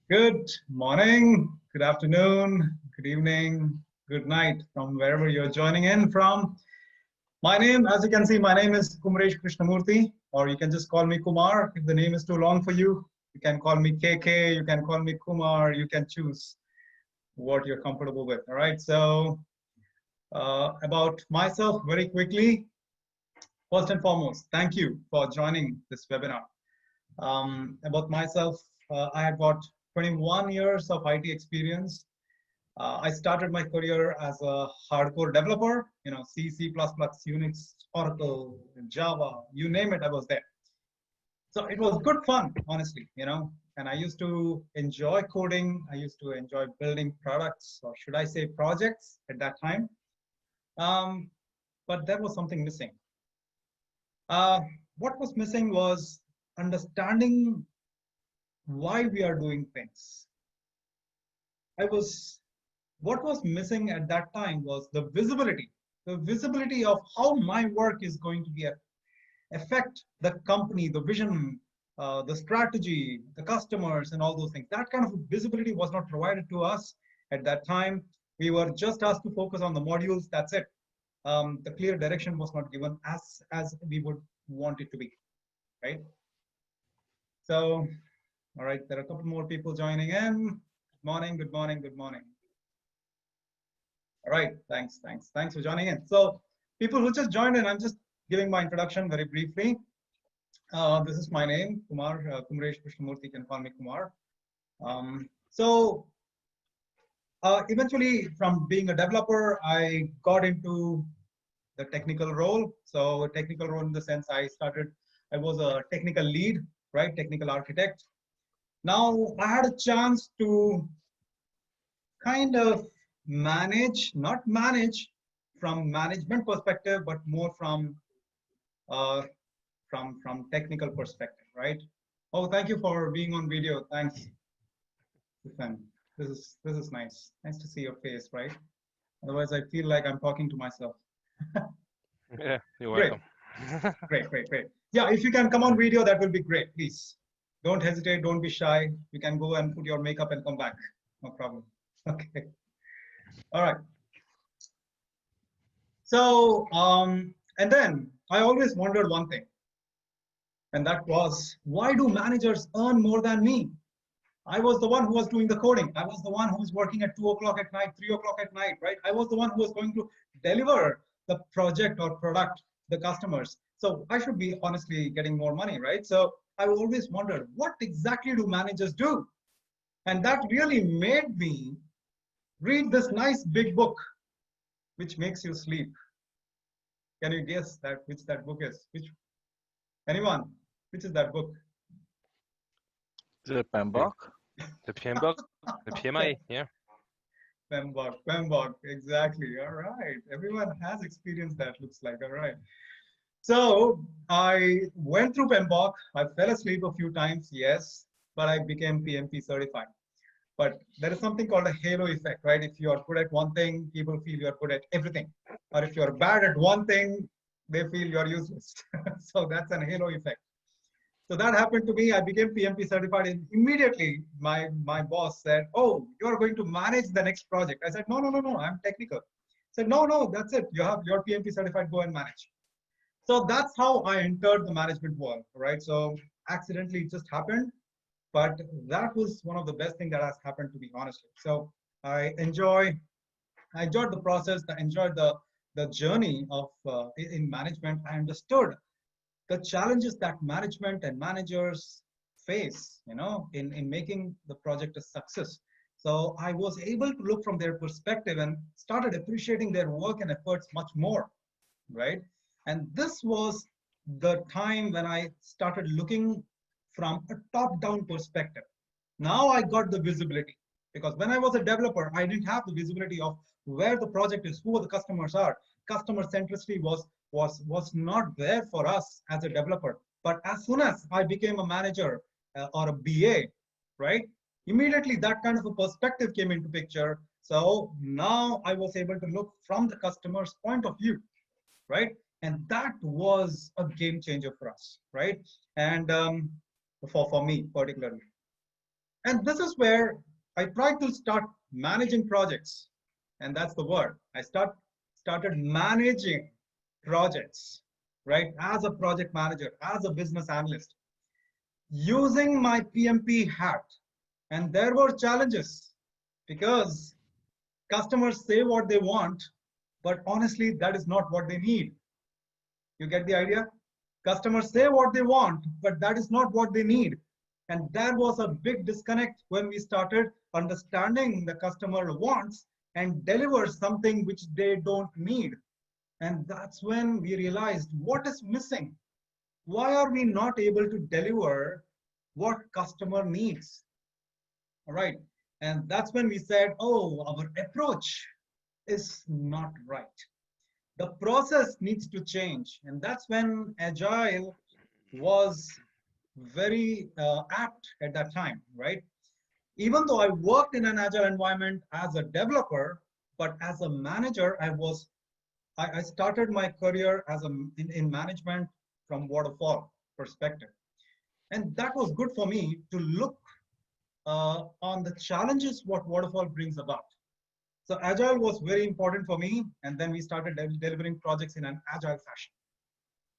Good morning, good afternoon, good evening, good night from wherever you're joining in from. My name, as you can see, my name is Kumaresh Krishnamoorthy, or you can just call me Kumar. If the name is too long for you, you can call me KK, you can call me Kumar, you can choose what you're comfortable with. All right, so about myself very quickly. First and foremost, thank you for joining this webinar. About myself, I have got 21 years of IT experience. I started my career as a hardcore developer, C, C++, Unix, Oracle, Java, you name it, I was there. So it was good fun, honestly, and I used to enjoy coding. I used to enjoy building products, or should I say projects at that time. But there was something missing. What was missing was understanding why we are doing things. What was missing at that time was the visibility of how my work is going to be affect the company, the vision, the strategy, the customers, and all those things. That kind of visibility was not provided to us at that time. We were just asked to focus on the modules. That's it. The clear direction was not given as we would want it to be, right? So, all right, there are a couple more people joining in. Good morning, good morning, good morning. All right, thanks for joining in. So, people who just joined in, I'm just giving my introduction very briefly. This is my name, Kumar, Kumaresh Krishnamoorthy, you can call me Kumar. Eventually, from being a developer, I got into the technical role. So technical role in the sense I was a technical lead, right? Technical architect. Now I had a chance to kind of not manage from management perspective, but more from technical perspective, right? Oh, thank you for being on video. Thanks. This is nice. Nice to see your face, right? Otherwise, I feel like I'm talking to myself. Yeah, you're welcome. Great. Yeah, if you can come on video, that will be great. Please don't hesitate. Don't be shy. You can go and put your makeup and come back. No problem. Okay. All right. So, and then I always wondered one thing, and that was, why do managers earn more than me? I was the one who was doing the coding. I was the one who was working at 2 o'clock at night, 3 o'clock at night, right? I was the one who was going to deliver the project or product to the customers. So I should be honestly getting more money, right? So I always wondered, what exactly do managers do? And that really made me read this nice big book, which makes you sleep. Can you guess which that book is? Anyone? Which is that book? The PMBOK? The PMBOK? The PMI, yeah. PMBOK, exactly. All right. Everyone has experienced that, looks like. All right. So I went through PMBOK. I fell asleep a few times, yes, but I became PMP certified. But there is something called a halo effect, right? If you are good at one thing, people feel you are good at everything. Or if you're bad at one thing, they feel you're useless. So that's an halo effect. So that happened to me. I became PMP certified, and immediately my boss said, "Oh, you're going to manage the next project." I said, "No, I'm technical." He said, "No, that's it. You're PMP certified. Go and manage." So that's how I entered the management world, right? So accidentally it just happened, but that was one of the best things that has happened to me, honestly. So I enjoyed the process. I enjoyed the journey of in management. I understood the challenges that management and managers face, in making the project a success. So I was able to look from their perspective and started appreciating their work and efforts much more, right? And this was the time when I started looking from a top-down perspective. Now I got the visibility, because when I was a developer, I didn't have the visibility of where the project is, who the customers are. Customer centricity was not there for us as a developer. But as soon as I became a manager or a BA, right, immediately that kind of a perspective came into picture. So now I was able to look from the customer's point of view, right? And that was a game changer for us, right? And for me particularly. And this is where I tried to start managing projects. And that's the word. Started managing projects, right? As a project manager, as a business analyst, using my PMP hat. And there were challenges because customers say what they want, but honestly, that is not what they need. You get the idea? Customers say what they want, but that is not what they need. And there was a big disconnect when we started understanding the customer wants and deliver something which they don't need. And that's when we realized what is missing. Why are we not able to deliver what customer needs? All right. And that's when we said, oh, our approach is not right. The process needs to change. And that's when Agile was very apt at that time, right? Even though I worked in an Agile environment as a developer, but as a manager, I started my career as in management from waterfall perspective. And that was good for me to look on the challenges what waterfall brings about. So Agile was very important for me. And then we started delivering projects in an Agile fashion.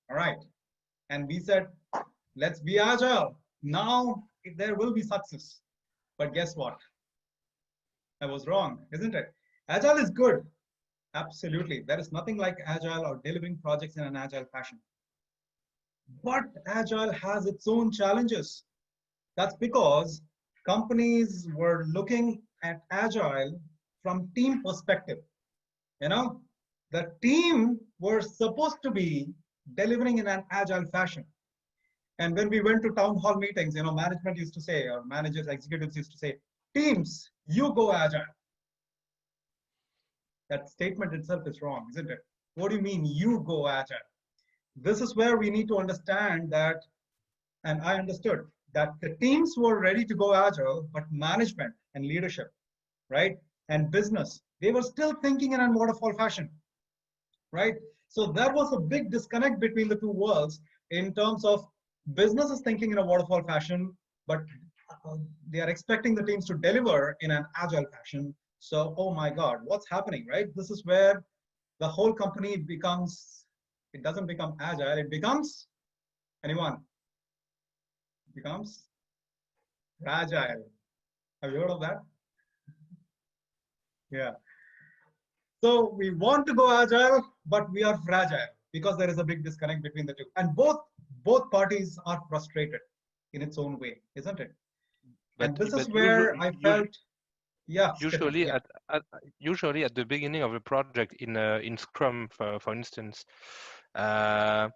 All right. And we said, let's be Agile. Now there will be success. But guess what? I was wrong, isn't it? Agile is good. Absolutely. There is nothing like Agile or delivering projects in an Agile fashion. But Agile has its own challenges. That's because companies were looking at Agile from team perspective. You know, the team were supposed to be delivering in an Agile fashion. And when we went to town hall meetings, you know, management used to say, or managers, executives used to say, teams, you go Agile. That statement itself is wrong, isn't it? What do you mean you go Agile? This is where we need to understand that, and I understood that the teams were ready to go Agile, but management and leadership, right? And business, they were still thinking in a waterfall fashion, right? So there was a big disconnect between the two worlds in terms of business is thinking in a waterfall fashion, but they are expecting the teams to deliver in an Agile fashion. So, oh my God, what's happening, right? This is where the whole company becomes, it doesn't become Agile, it becomes, anyone? It becomes fragile. Have you heard of that? Yeah. So we want to go Agile, but we are fragile because there is a big disconnect between the two. And both parties are frustrated in its own way, isn't it? But, And this is but where I felt, yeah, Stefan, usually yeah. usually at the beginning of a project in Scrum, for instance, the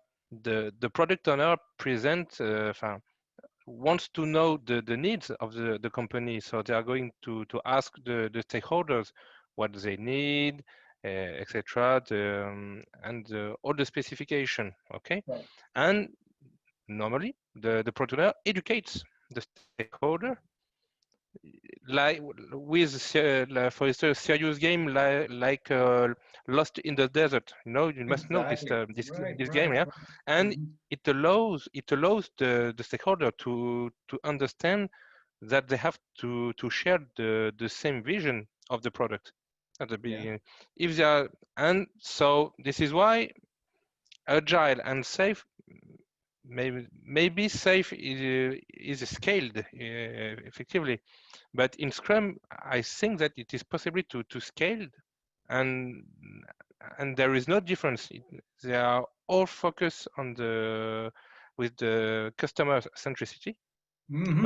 product owner wants to know the needs of the company, so they are going to ask the stakeholders what they need, etc., and all the specification. Okay, Right. and normally the product owner educates the stakeholder, like with for instance serious game like Lost in the Desert. You know, you must know Exactly. Right, this game, right, yeah. right. And Mhm. it allows the stakeholder to understand that they have to share the same vision of the product at the Yeah. beginning. If they are, and so this is why agile and safe, maybe safe is scaled effectively, but in Scrum, I think that it is possible to scale, and there is no difference. They are all focused on with the customer centricity, but Mm-hmm.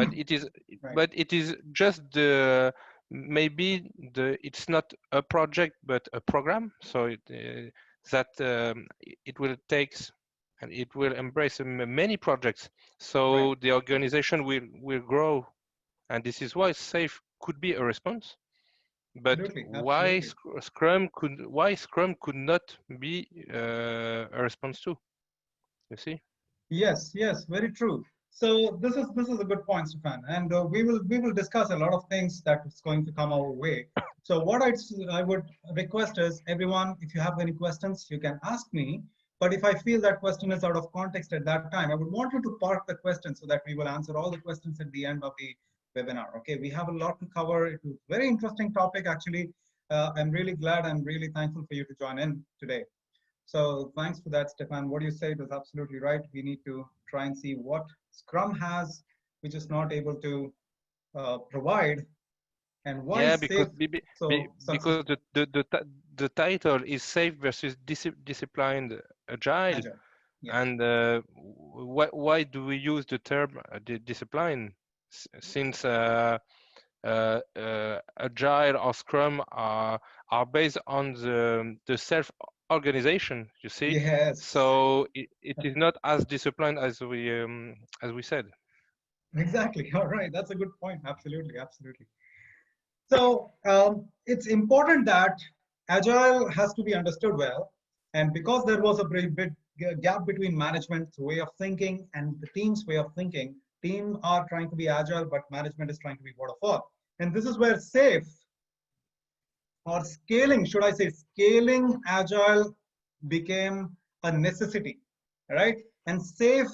Right. it is just the maybe it's not a project but a program. So that it will take and it will embrace many projects. Right. So the organization will grow, and this is why safe could be a response. But Absolutely. Absolutely. Scrum could not be a response to? You see? Yes, yes, very true. So this is a good point, Stefan, and we will discuss a lot of things that is going to come our way. So what I would request is everyone, if you have any questions, you can ask me. But if I feel that question is out of context at that time, I would want you to park the question so that we will answer all the questions at the end of the webinar. Okay, we have a lot to cover. It was a very interesting topic, actually. I'm really glad, I'm really thankful for you to join in today. So thanks for that, Stefan. What you said was absolutely right. We need to try and see what Scrum has, which is not able to provide, and why Yeah, is because SAFe so because successful? the title is safe versus disciplined agile, Agile. Yeah. and why do we use the term discipline? Since agile or scrum are based on the self organization, you see, Yes. so it is not as disciplined as we said. Exactly. All right. That's a good point. Absolutely. Absolutely. So it's important that Agile has to be understood well. And because there was a very big gap between management's way of thinking and the team's way of thinking, team are trying to be Agile, but management is trying to be waterfall. And this is where SAFe or scaling, should I say, scaling Agile became a necessity, right? And SAFe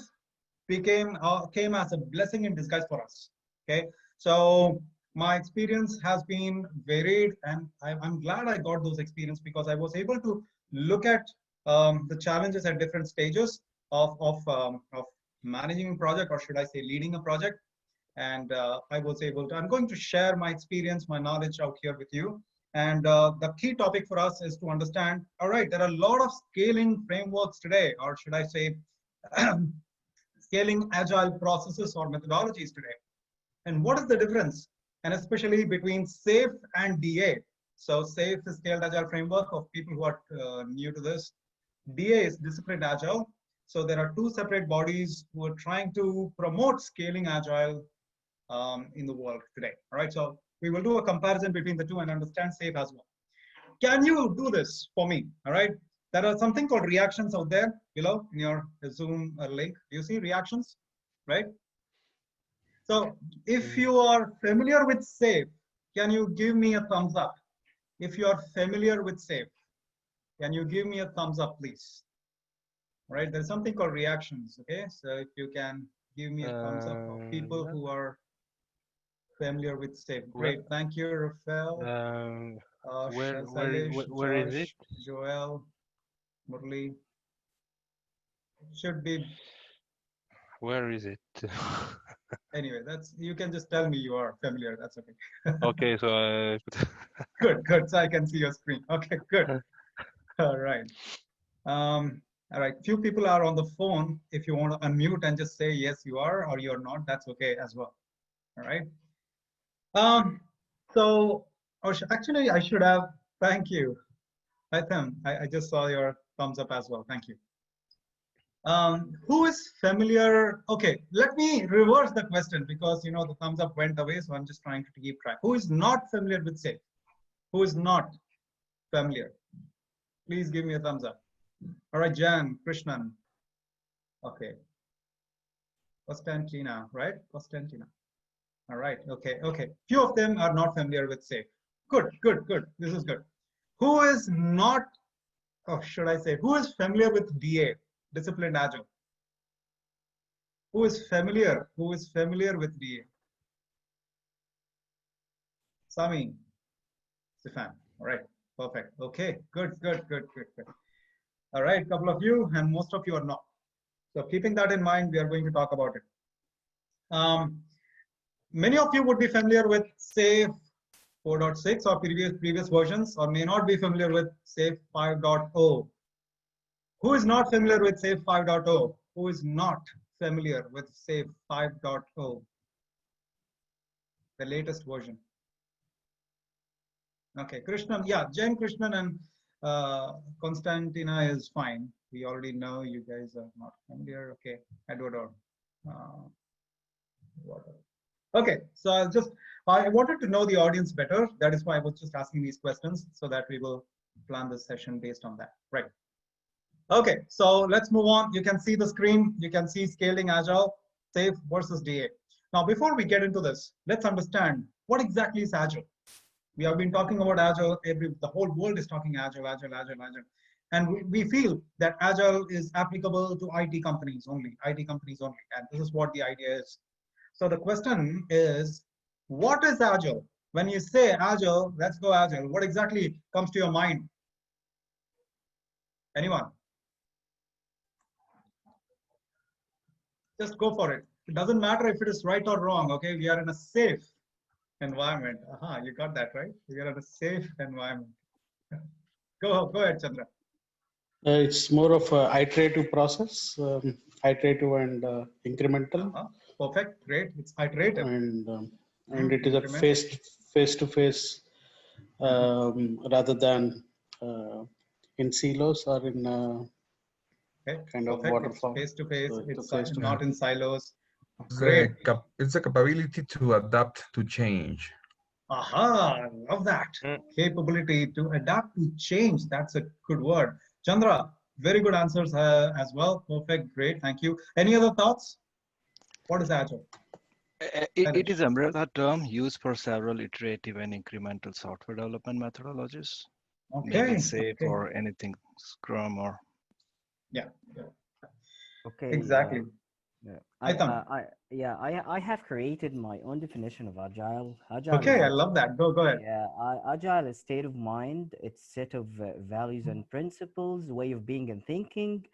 came as a blessing in disguise for us. Okay, so my experience has been varied, and I'm glad I got those experience because I was able to look at the challenges at different stages of managing a project, or should I say, leading a project. And I was able to. I'm going to share my experience, my knowledge out here with you. And the key topic for us is to understand. All right, there are a lot of scaling frameworks today, or should I say, scaling agile processes or methodologies today. And what is the difference? And especially between SAFe and DA. So SAFe is scaled agile framework of people who are new to this. DA is disciplined agile. So there are two separate bodies who are trying to promote scaling agile in the world today. All right. So we will do a comparison between the two and understand SAFe as well. Can you do this for me? All right. There are something called reactions out there below in your Zoom link. Do you see reactions? Right. So if Mm. you are familiar with SAFe, can you give me a thumbs up? If you are familiar with SAFe, can you give me a thumbs up, please? All right. There's something called reactions. Okay. So if you can give me a thumbs up of people Yeah. who are familiar with SAFe. Where Great. Thank you, Rafael, um, Shailesh, where is it? Josh, Joel, Murli. Should be. Where is it? Anyway, that's, you can just tell me you are familiar. That's okay. Okay, so Good, good. So I can see your screen. Okay, good. All right. All right. Few people are on the phone. If you want to unmute and just say yes, you are, or you're not, that's okay as well. All right. Um, so, actually, I should have. Thank you. Hytham, I just saw your thumbs up as well. Thank you. Who is familiar? Okay, let me reverse the question because you know the thumbs up went away, so I'm just trying to keep track. Who is not familiar with SAFe? Who is not familiar? Please give me a thumbs up. All right, Jan, Krishnan. Okay, Konstantina, right? Konstantina. All right, okay, okay. Few of them are not familiar with SAFe. Good, good, good. This is good. Who is not, oh, should I say, who is familiar with DA, Disciplined Agile? Who is familiar? Who is familiar with DA? Sami, Stefan. All right, perfect. Okay, good, good, good, good, good. All right, couple of you, and most of you are not. So keeping that in mind, we are going to talk about it. Many of you would be familiar with SAFe 4.6 or previous versions, or may not be familiar with SAFe 5.0. Who is not familiar with SAFe 5.0? Who is not familiar with SAFe 5.0, the latest version? Okay, Krishnan, yeah, Jen, Krishnan, and Konstantina is fine. We already know you guys are not familiar. Okay, Edward. Uh, okay, so I wanted to know the audience better. That is why I was just asking these questions so that we will plan this session based on that. Right. Okay, so let's move on. You can see the screen. You can see scaling agile, SAFe versus DA. Now, before we get into this, let's understand what exactly is agile. We have been talking about agile. The whole world is talking agile, agile, agile, agile. And we feel that agile is applicable to IT companies only, IT companies only. And this is what the idea is. So the question is, What is Agile? When you say Agile, let's go Agile. What exactly comes to your mind? Anyone? Just go for it. It doesn't matter if it is right or wrong. Okay, we are in a safe environment. Aha, you got that right. We are in a safe environment. Go ahead, Chandra. It's more of a iterative process, iterative and incremental. Perfect, great. It's iterative. And it is a face-to-face rather than in silos or in kind of waterfall. Face to face. It's face-to-face. not in silos. Great. It's the capability to adapt to change. Aha, I love that. Capability to adapt to change. That's a good word. Chandra, very good answers as well. Perfect, great, thank you. Any other thoughts? What is Agile? It is an umbrella term used for several iterative and incremental software development methodologies. Okay. Maybe SAFe or anything, Scrum or. Yeah. Okay. Exactly. I have created my own definition of Agile. Okay, I love that. Go ahead. Yeah, Agile is state of mind. It's set of values and principles, way of being and thinking,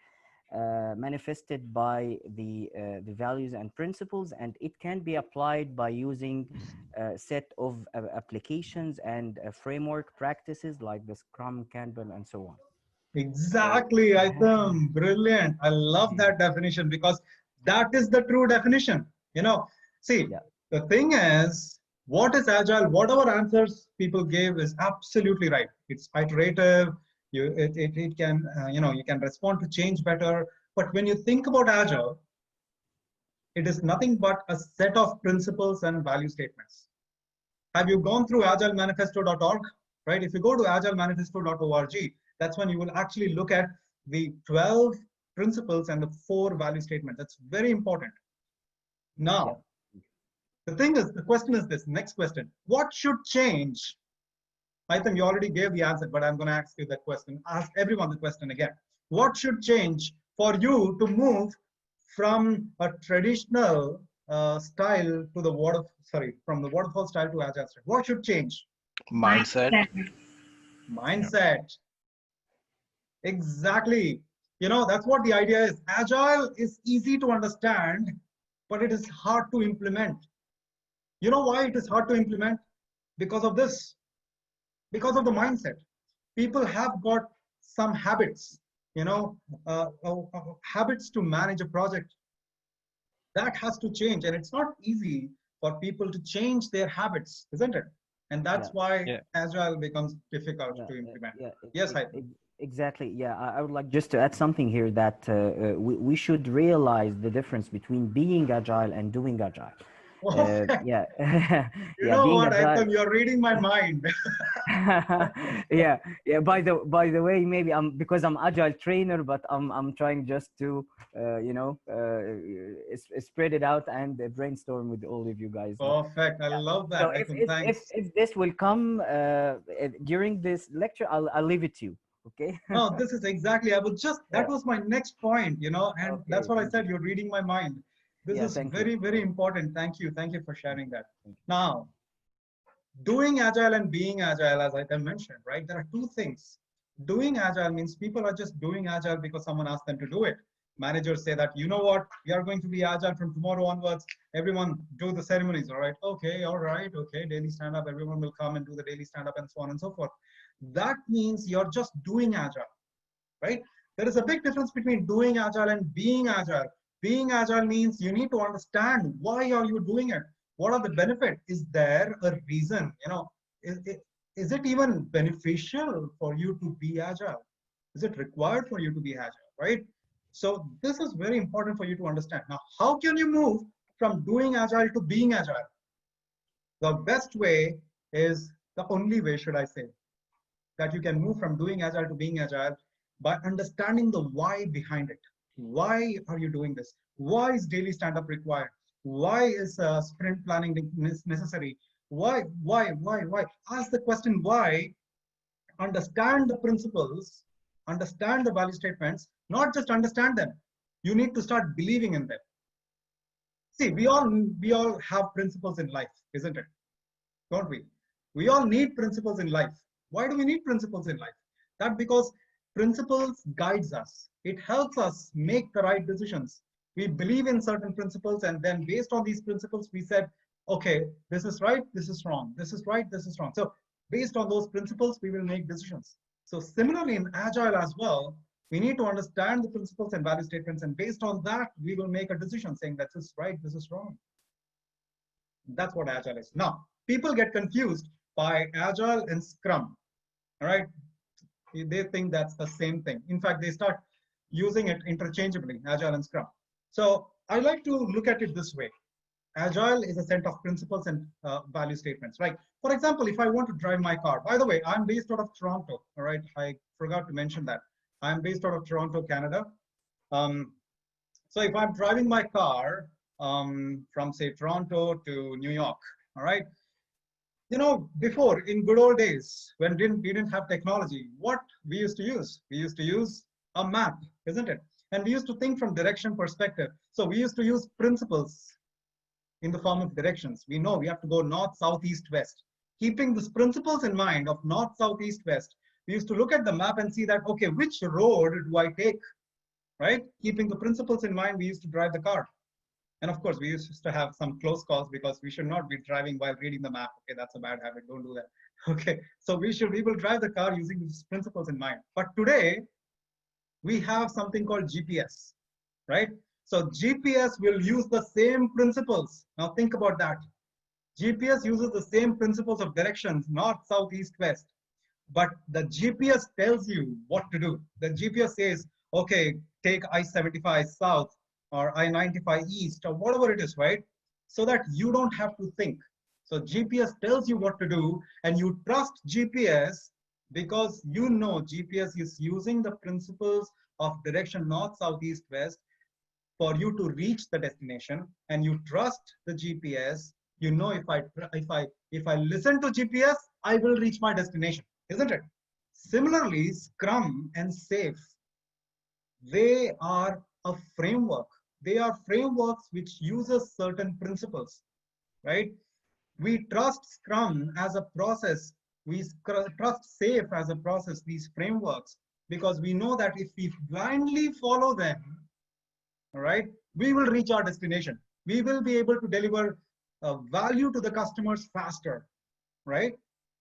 manifested by the values and principles, and it can be applied by using a set of applications and framework practices like the Scrum, Kanban, and so on. Exactly, Aitam. Brilliant. I love that definition because that is the true definition. The thing is, what is Agile? Whatever answers people gave is absolutely right. It's iterative. It can, you can respond to change better. But when you think about Agile, it is nothing but a set of principles and value statements. Have you gone through agilemanifesto.org? Right? If you go to agilemanifesto.org, that's when you will actually look at the 12 principles and the 4 value statements. That's very important. Now, the thing is, the question is this, next question. What should change? Aitam, you already gave the answer, but I'm going to ask you that question. Ask everyone the question again. What should change for you to move from a traditional style to the from the waterfall style to Agile style? What should change? Mindset. Mindset. Exactly. That's what the idea is. Agile is easy to understand, but it is hard to implement. You know why it is hard to implement? Because of this. Because of the mindset. People have got some habits, habits to manage a project. That has to change, and it's not easy for people to change their habits, isn't it? And that's why Agile becomes difficult to implement. Yes, exactly. Yeah, I would like just to add something here that we should realize the difference between being Agile and doing Agile. You know what, Aitam, you're reading my mind. yeah. By the way, maybe because I'm Agile trainer, but I'm trying just to spread it out and brainstorm with all of you guys. Perfect. I love that. So if this will come during this lecture, I'll leave it to you. Okay. No, this is exactly. That was my next point. And that's what I said. You're reading my mind. This is very, very important. Thank you. Thank you for sharing that. Now, doing Agile and being Agile, as I mentioned, right? There are two things. Doing Agile means people are just doing Agile because someone asked them to do it. Managers say that, you know what, we are going to be Agile from tomorrow onwards. Everyone do the ceremonies, all right? Okay, all right, okay, daily stand-up. Everyone will come and do the daily stand-up and so on and so forth. That means you're just doing Agile, right? There is a big difference between doing Agile and being Agile. Being Agile means you need to understand why are you doing it? What are the benefits? Is there a reason? Is it even beneficial for you to be Agile? Is it required for you to be Agile, right? So this is very important for you to understand. Now, how can you move from doing Agile to being Agile? The best way is, the only way, should I say, that you can move from doing Agile to being Agile by understanding the why behind it. Why are you doing this? Why is daily stand-up required? Why is sprint planning necessary? Why? Ask the question why, understand the principles, understand the value statements, not just understand them. You need to start believing in them. See, we all have principles in life, isn't it? don't we? We all need principles in life. Why do we need principles in life? That because principles guides us. It helps us make the right decisions. We believe in certain principles, and then based on these principles, we said, okay, this is right, this is wrong, this is right, this is wrong. So based on those principles, we will make decisions. So similarly in Agile as well, we need to understand the principles and value statements, and based on that, we will make a decision saying that this is right, this is wrong. That's what Agile is. Now, people get confused by Agile and Scrum, all right? They think that's the same thing. In fact, they start using it interchangeably, Agile and Scrum. So I like to look at it this way. Agile is a set of principles and value statements, right? For example, if I want to drive my car, by the way, I'm based out of Toronto, all right? I forgot to mention that. I'm based out of Toronto, Canada. So if I'm driving my car from, say, Toronto to New York, all right? You know, before, in good old days, when we didn't have technology, what we used to use? We used to use a map, isn't it? And we used to think from direction perspective. So we used to use principles in the form of directions. We know we have to go north, south, east, west. Keeping these principles in mind of north, south, east, west, we used to look at the map and see that, okay, which road do I take, right? Keeping the principles in mind, we used to drive the car. And of course, we used to have some close calls because we should not be driving while reading the map. Okay, that's a bad habit. Don't do that. Okay, so we will drive the car using these principles in mind. But today, we have something called GPS, right? So GPS will use the same principles. Now think about that. GPS uses the same principles of directions, north, south, east, west. But the GPS tells you what to do. The GPS says, okay, take I-75 south, or I-95 east, or whatever it is, right? So that you don't have to think. So GPS tells you what to do, and you trust GPS because you know GPS is using the principles of direction north, south, east, west for you to reach the destination, and you trust the GPS. You know, if I listen to GPS, I will reach my destination, isn't it? Similarly, Scrum and SAFe, they are a framework. They are frameworks which uses certain principles, right? We trust Scrum as a process. We trust SAFe as a process, these frameworks, because we know that if we blindly follow them, all right, we will reach our destination. We will be able to deliver value to the customers faster, right?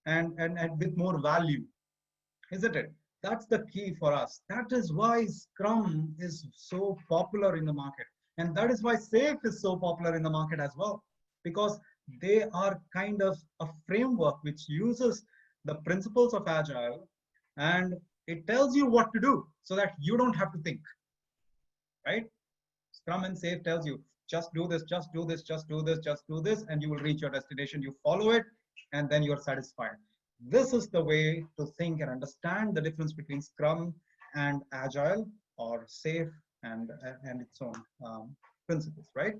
And with more value, isn't it? That's the key for us. That is why Scrum is so popular in the market. And that is why SAFe is so popular in the market as well, because they are kind of a framework which uses the principles of Agile, and it tells you what to do so that you don't have to think, right? Scrum and SAFe tells you, just do this, just do this, just do this, just do this, and you will reach your destination. You follow it, and then you're satisfied. This is the way to think and understand the difference between Scrum and Agile, or SAFe and its own principles, right?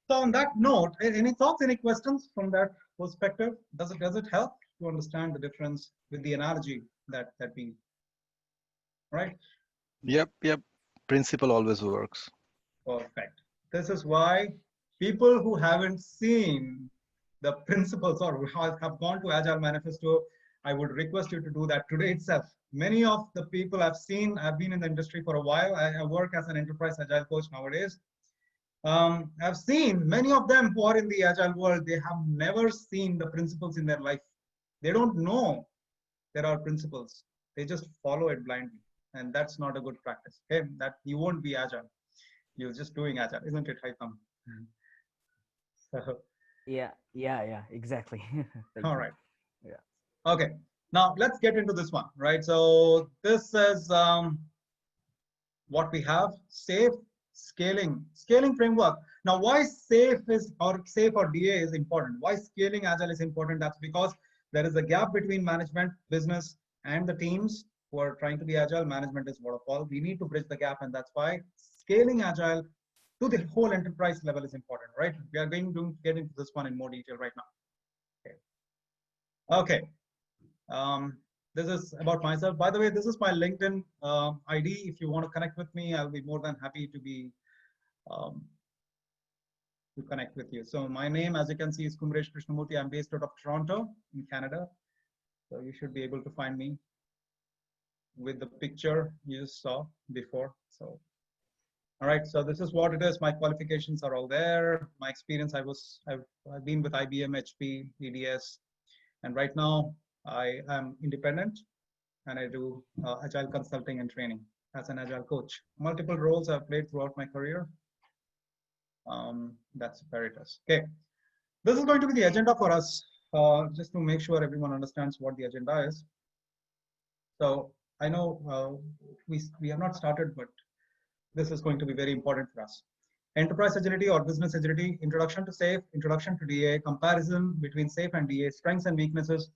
So on that note, any thoughts, any questions from that perspective? Does it help to understand the difference with the analogy that we, right? Yep. Principle always works. Perfect. This is why people who haven't seen the principles or have gone to Agile Manifesto, I would request you to do that today itself. Many of the people I've seen, I've been in the industry for a while. I work as an enterprise Agile coach nowadays. I've seen many of them who are in the Agile world, they have never seen the principles in their life. They don't know there are principles. They just follow it blindly. And that's not a good practice. Okay? That you won't be Agile. You're just doing Agile, isn't it, Haitham? So, Yeah, exactly. all right. Yeah. Okay. Now let's get into this one, right? So this is what we have: SAFe, scaling framework. Now, why SAFe or DA is important? Why scaling Agile is important? That's because there is a gap between management, business, and the teams who are trying to be Agile. Management is waterfall. We need to bridge the gap, and that's why scaling Agile to the whole enterprise level is important, right? We are going to get into this one in more detail right now. Okay. This is about myself. By the way, this is my LinkedIn ID. If you want to connect with me, I'll be more than happy to be to connect with you. So my name, as you can see, is Kumaresh Krishnamoorthy. I'm based out of Toronto in Canada. So you should be able to find me with the picture you just saw before. So, all right. So this is what it is. My qualifications are all there. My experience, I've been with IBM, HP, EDS, and right now I am independent and I do agile consulting and training as an agile coach. Multiple roles I've played throughout my career. That's where it is. Okay. This is going to be the agenda for us, just to make sure everyone understands what the agenda is. So I know we have not started, but this is going to be very important for us. Enterprise agility or business agility, introduction to SAFe, introduction to DA, comparison between SAFe and DA, strengths and weaknesses.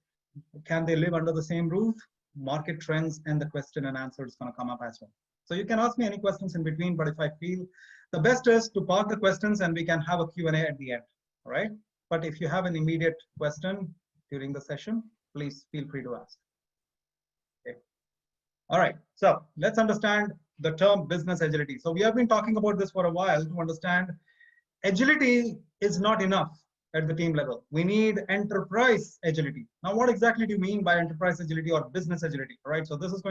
Can they live under the same roof? Market trends, and the question and answer is going to come up as well. So you can ask me any questions in between, but if I feel the best is to park the questions and we can have a Q&A at the end, all right? But if you have an immediate question during the session, please feel free to ask. Okay. All right, so let's understand the term business agility. So we have been talking about this for a while to understand agility is not enough at the team level. We need enterprise agility. Now, what exactly do you mean by enterprise agility or business agility? All right, so this is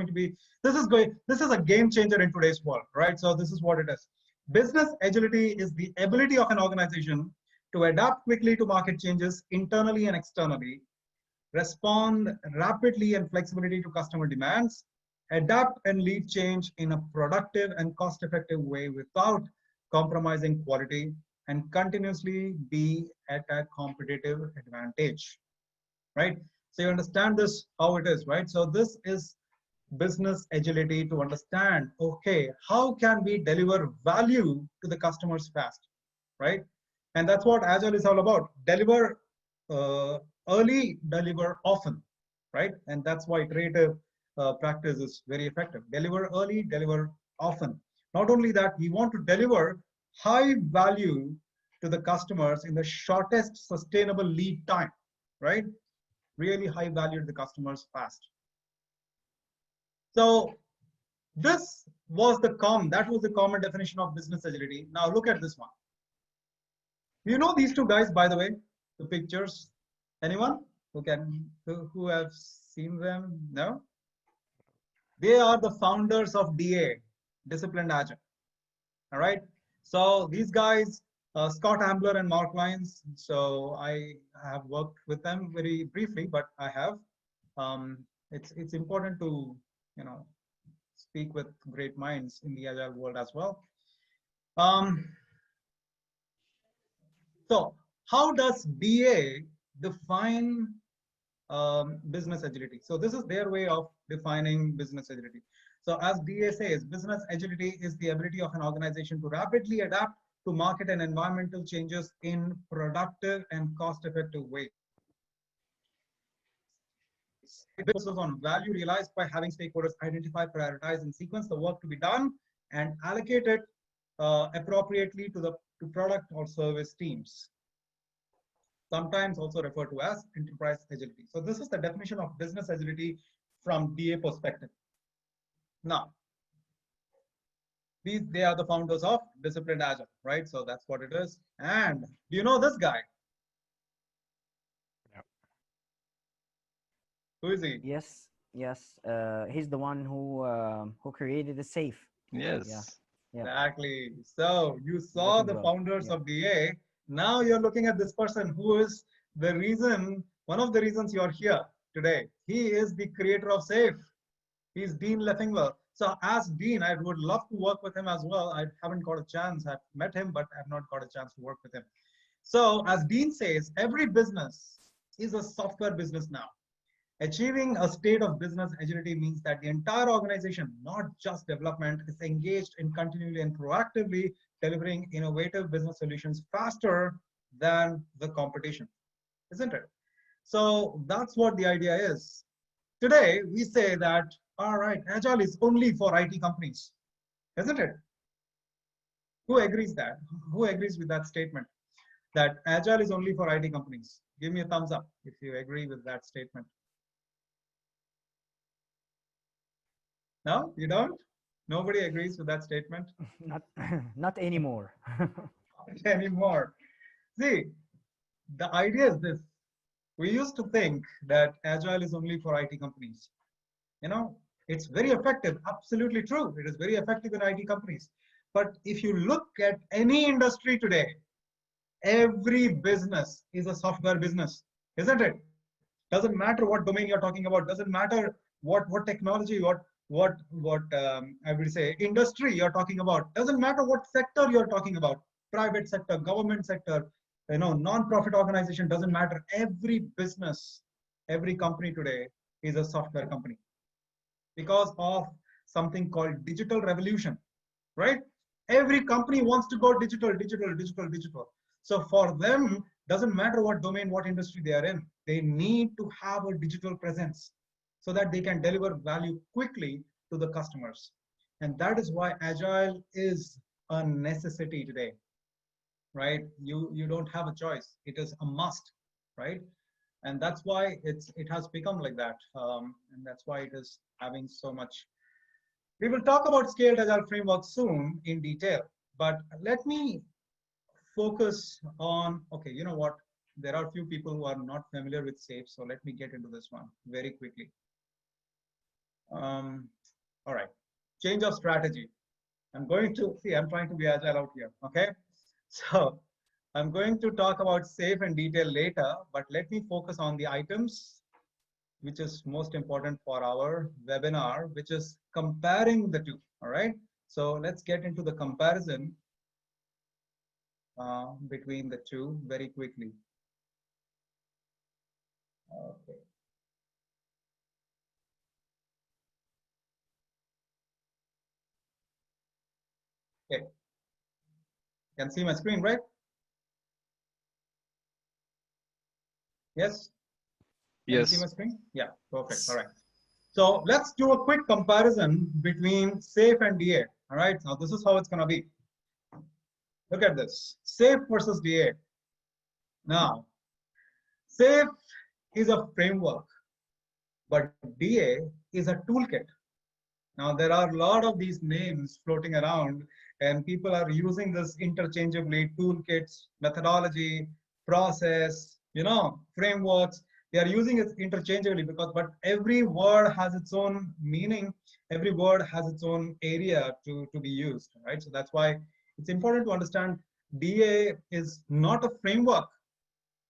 a game changer in today's world, right? So this is what it is. Business agility is the ability of an organization to adapt quickly to market changes internally and externally, respond rapidly and flexibility to customer demands, adapt and lead change in a productive and cost-effective way without compromising quality, and continuously be at a competitive advantage, right? So you understand this, how it is, right? So this is business agility, to understand, okay, how can we deliver value to the customers fast, right? And that's what Agile is all about. Deliver early, deliver often, right? And that's why iterative practice is very effective. Deliver early, deliver often. Not only that, we want to deliver high value to the customers in the shortest sustainable lead time, right? Really high value to the customers fast. So this was the common definition of business agility. Now look at this one. You know these two guys, by the way, the pictures. Anyone who have seen them? No? They are the founders of DA, Disciplined Agile. All right. So these guys, Scott Ambler and Mark Lyons. So I have worked with them very briefly, but I have. It's important to speak with great minds in the agile world as well. So how does DA define business agility? So this is their way of defining business agility. So as DA says, business agility is the ability of an organization to rapidly adapt to market and environmental changes in productive and cost-effective ways. It focuses on value realized by having stakeholders identify, prioritize, and sequence the work to be done and allocate it appropriately to product or service teams. Sometimes also referred to as enterprise agility. So this is the definition of business agility from DA perspective. Now, they are the founders of Disciplined Agile, right? So that's what it is. And do you know this guy? Yeah. Who is he? Yes, yes. He's the one who created the SAFe. Yes. Yeah. Exactly. So you saw the founders of DA. Now you're looking at this person who is the reason, one of the reasons you're here today. He is the creator of SAFe. He's Dean Leffingwell. So as Dean, I would love to work with him as well. I haven't got a chance. I've met him, but I've not got a chance to work with him. So as Dean says, every business is a software business now. Achieving a state of business agility means that the entire organization, not just development, is engaged in continually and proactively delivering innovative business solutions faster than the competition, isn't it? So that's what the idea is. Today, we say that, all right, Agile is only for IT companies, isn't it? Who agrees that? Who agrees with that statement? That Agile is only for IT companies? Give me a thumbs up if you agree with that statement. No, you don't? Nobody agrees with that statement? Not anymore. Not anymore. See, the idea is this. We used to think that Agile is only for IT companies. You know, it's very effective. Absolutely true. It is very effective in IT companies. But if you look at any industry today, every business is a software business, isn't it? Doesn't matter what domain you're talking about. Doesn't matter what technology, what I would say industry you're talking about. Doesn't matter what sector you're talking about. Private sector, government sector, non-profit organization. Doesn't matter. Every business, every company today is a software company because of something called digital revolution, right? Every company wants to go digital, digital, digital, digital. So for them, doesn't matter what domain, what industry they are in, they need to have a digital presence so that they can deliver value quickly to the customers. And that is why Agile is a necessity today, right? You don't have a choice. It is a must, right? And that's why it has become like that. And that's why it is having so much. We will talk about scaled agile framework soon in detail, but let me focus on, okay, you know what? There are a few people who are not familiar with SAFe, so let me get into this one very quickly. All right, change of strategy. I'm trying to be agile out here, okay? So I'm going to talk about SAFe in detail later, but let me focus on the items which is most important for our webinar, which is comparing the two, all right? So let's get into the comparison between the two very quickly. Okay. Okay. Can see my screen, right? Yes? Can you see Yes. my screen? Yeah, perfect, all right. So let's do a quick comparison between SAFe and DA, all right? Now this is how it's gonna be. Look at this, SAFe versus DA. Now, SAFe is a framework, but DA is a toolkit. Now, there are a lot of these names floating around, and people are using this interchangeably: toolkits, methodology, process, frameworks. They are using it interchangeably but every word has its own meaning. Every word has its own area to be used, right? So that's why it's important to understand DA is not a framework.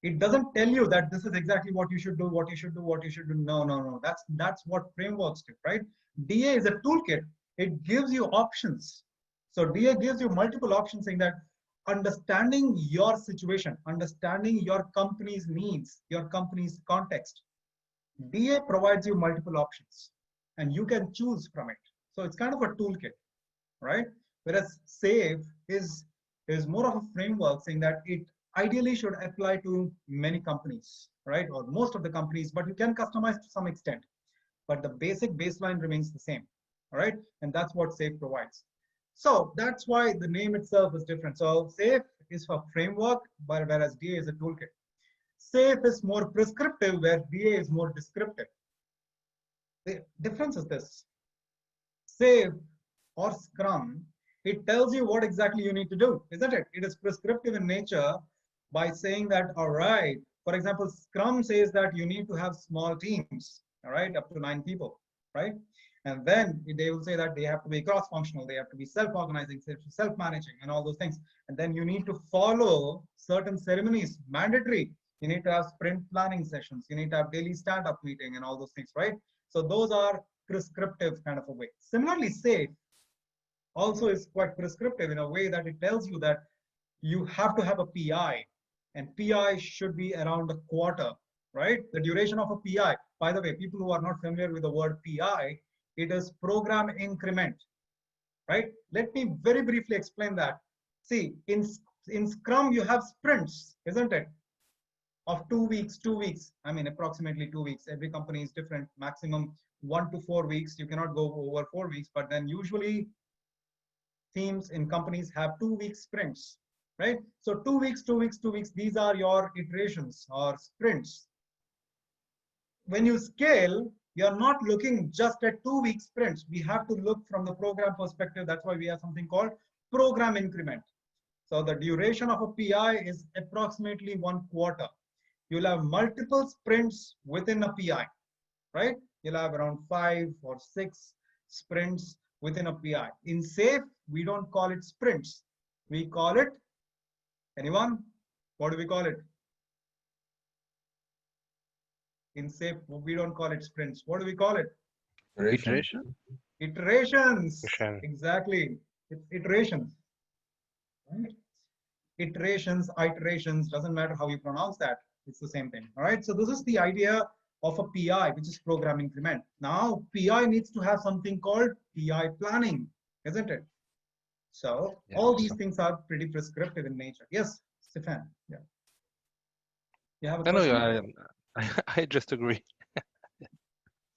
It doesn't tell you that this is exactly what you should do, what you should do, what you should do. No, no, no. That's what frameworks do, right? DA is a toolkit. It gives you options. So DA gives you multiple options, saying that understanding your situation, understanding your company's needs, your company's context. DA provides you multiple options and you can choose from it. So it's kind of a toolkit, right? Whereas SAFe is more of a framework, saying that it ideally should apply to many companies, right? Or most of the companies, but you can customize to some extent. But the basic baseline remains the same, all right? And that's what SAFe provides. So that's why the name itself is different. So SAFe is for framework, whereas DA is a toolkit. SAFe is more prescriptive, where DA is more descriptive. The difference is this: SAFe or Scrum, it tells you what exactly you need to do, isn't it? It is prescriptive in nature by saying that, all right, for example, Scrum says that you need to have small teams, all right, up to 9 people, right? And then they will say that they have to be cross-functional, they have to be self-organizing, self-managing, and all those things. And then you need to follow certain ceremonies, mandatory. You need to have sprint planning sessions, you need to have daily stand-up meeting and all those things, right? So those are prescriptive kind of a way. Similarly, SAFe also is quite prescriptive in a way that it tells you that you have to have a PI, and PI should be around a quarter, right? The duration of a PI, by the way, people who are not familiar with the word PI, it is program increment, right? Let me very briefly explain that. See, in Scrum, you have sprints, isn't it? Of 2 weeks, 2 weeks. I mean, approximately 2 weeks. Every company is different. Maximum 1 to 4 weeks. You cannot go over 4 weeks, but then usually teams in companies have 2 week sprints, right? So 2 weeks, 2 weeks, 2 weeks, these are your iterations or sprints. When you scale, you're not looking just at 2 week sprints. We have to look from the program perspective. That's why we have something called program increment. So the duration of a PI is approximately 1 quarter. You'll have multiple sprints within a PI, right? You'll have around 5 or 6 sprints within a PI. In SAFe, we don't call it sprints. We call it, anyone? What do we call it? In SAFe, we don't call it sprints. What do we call it? Iteration? Iterations. Iteration. Exactly. It's iterations. Right? Iterations, doesn't matter how you pronounce that. It's the same thing. All right. So this is the idea of a PI, which is program increment. Now, PI needs to have something called PI planning, isn't it? So Yeah, all these things are pretty prescriptive in nature. Yes, Stefan. Yeah. You have a I know question? I just agree.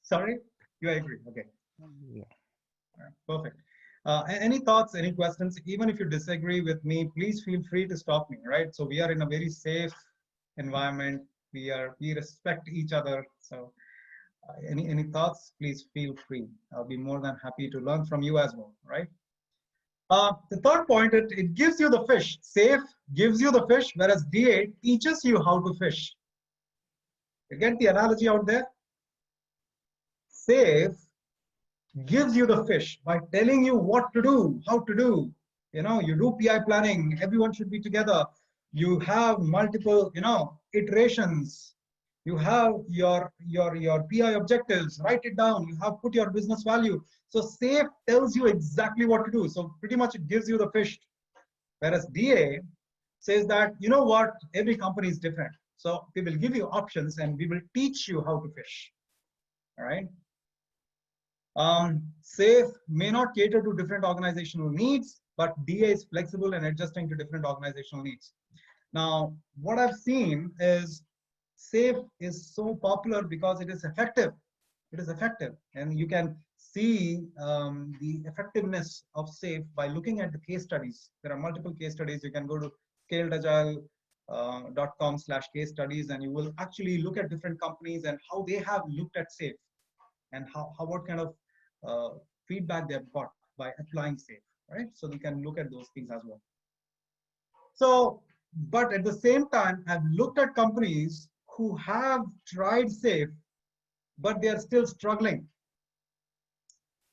Sorry, you agree. Okay. Yeah. All right. Perfect. Any thoughts, any questions? Even if you disagree with me, please feel free to stop me, right? So we are in a very safe environment. We respect each other. So any thoughts, please feel free. I'll be more than happy to learn from you as well, right? The third point, it gives you the fish. SAFe gives you the fish, whereas DA teaches you how to fish. You get the analogy out there? SAFe gives you the fish by telling you what to do, how to do. You know, you do PI planning, everyone should be together. You have multiple, iterations. You have your PI objectives, write it down. You have put your business value. So SAFe tells you exactly what to do. So pretty much it gives you the fish. Whereas DA says that, you know what, every company is different. So we will give you options and we will teach you how to fish. All right. SAFe may not cater to different organizational needs, but DA is flexible and adjusting to different organizational needs. Now, what I've seen is SAFe is so popular because it is effective. It is effective, and you can see the effectiveness of SAFe by looking at the case studies. There are multiple case studies. You can go to scaledagile.com/case studies, and you will actually look at different companies and how they have looked at SAFe and what kind of feedback they've got by applying SAFe, right? So we can look at those things as well. So, but at the same time, I've looked at companies who have tried SAFe, but they are still struggling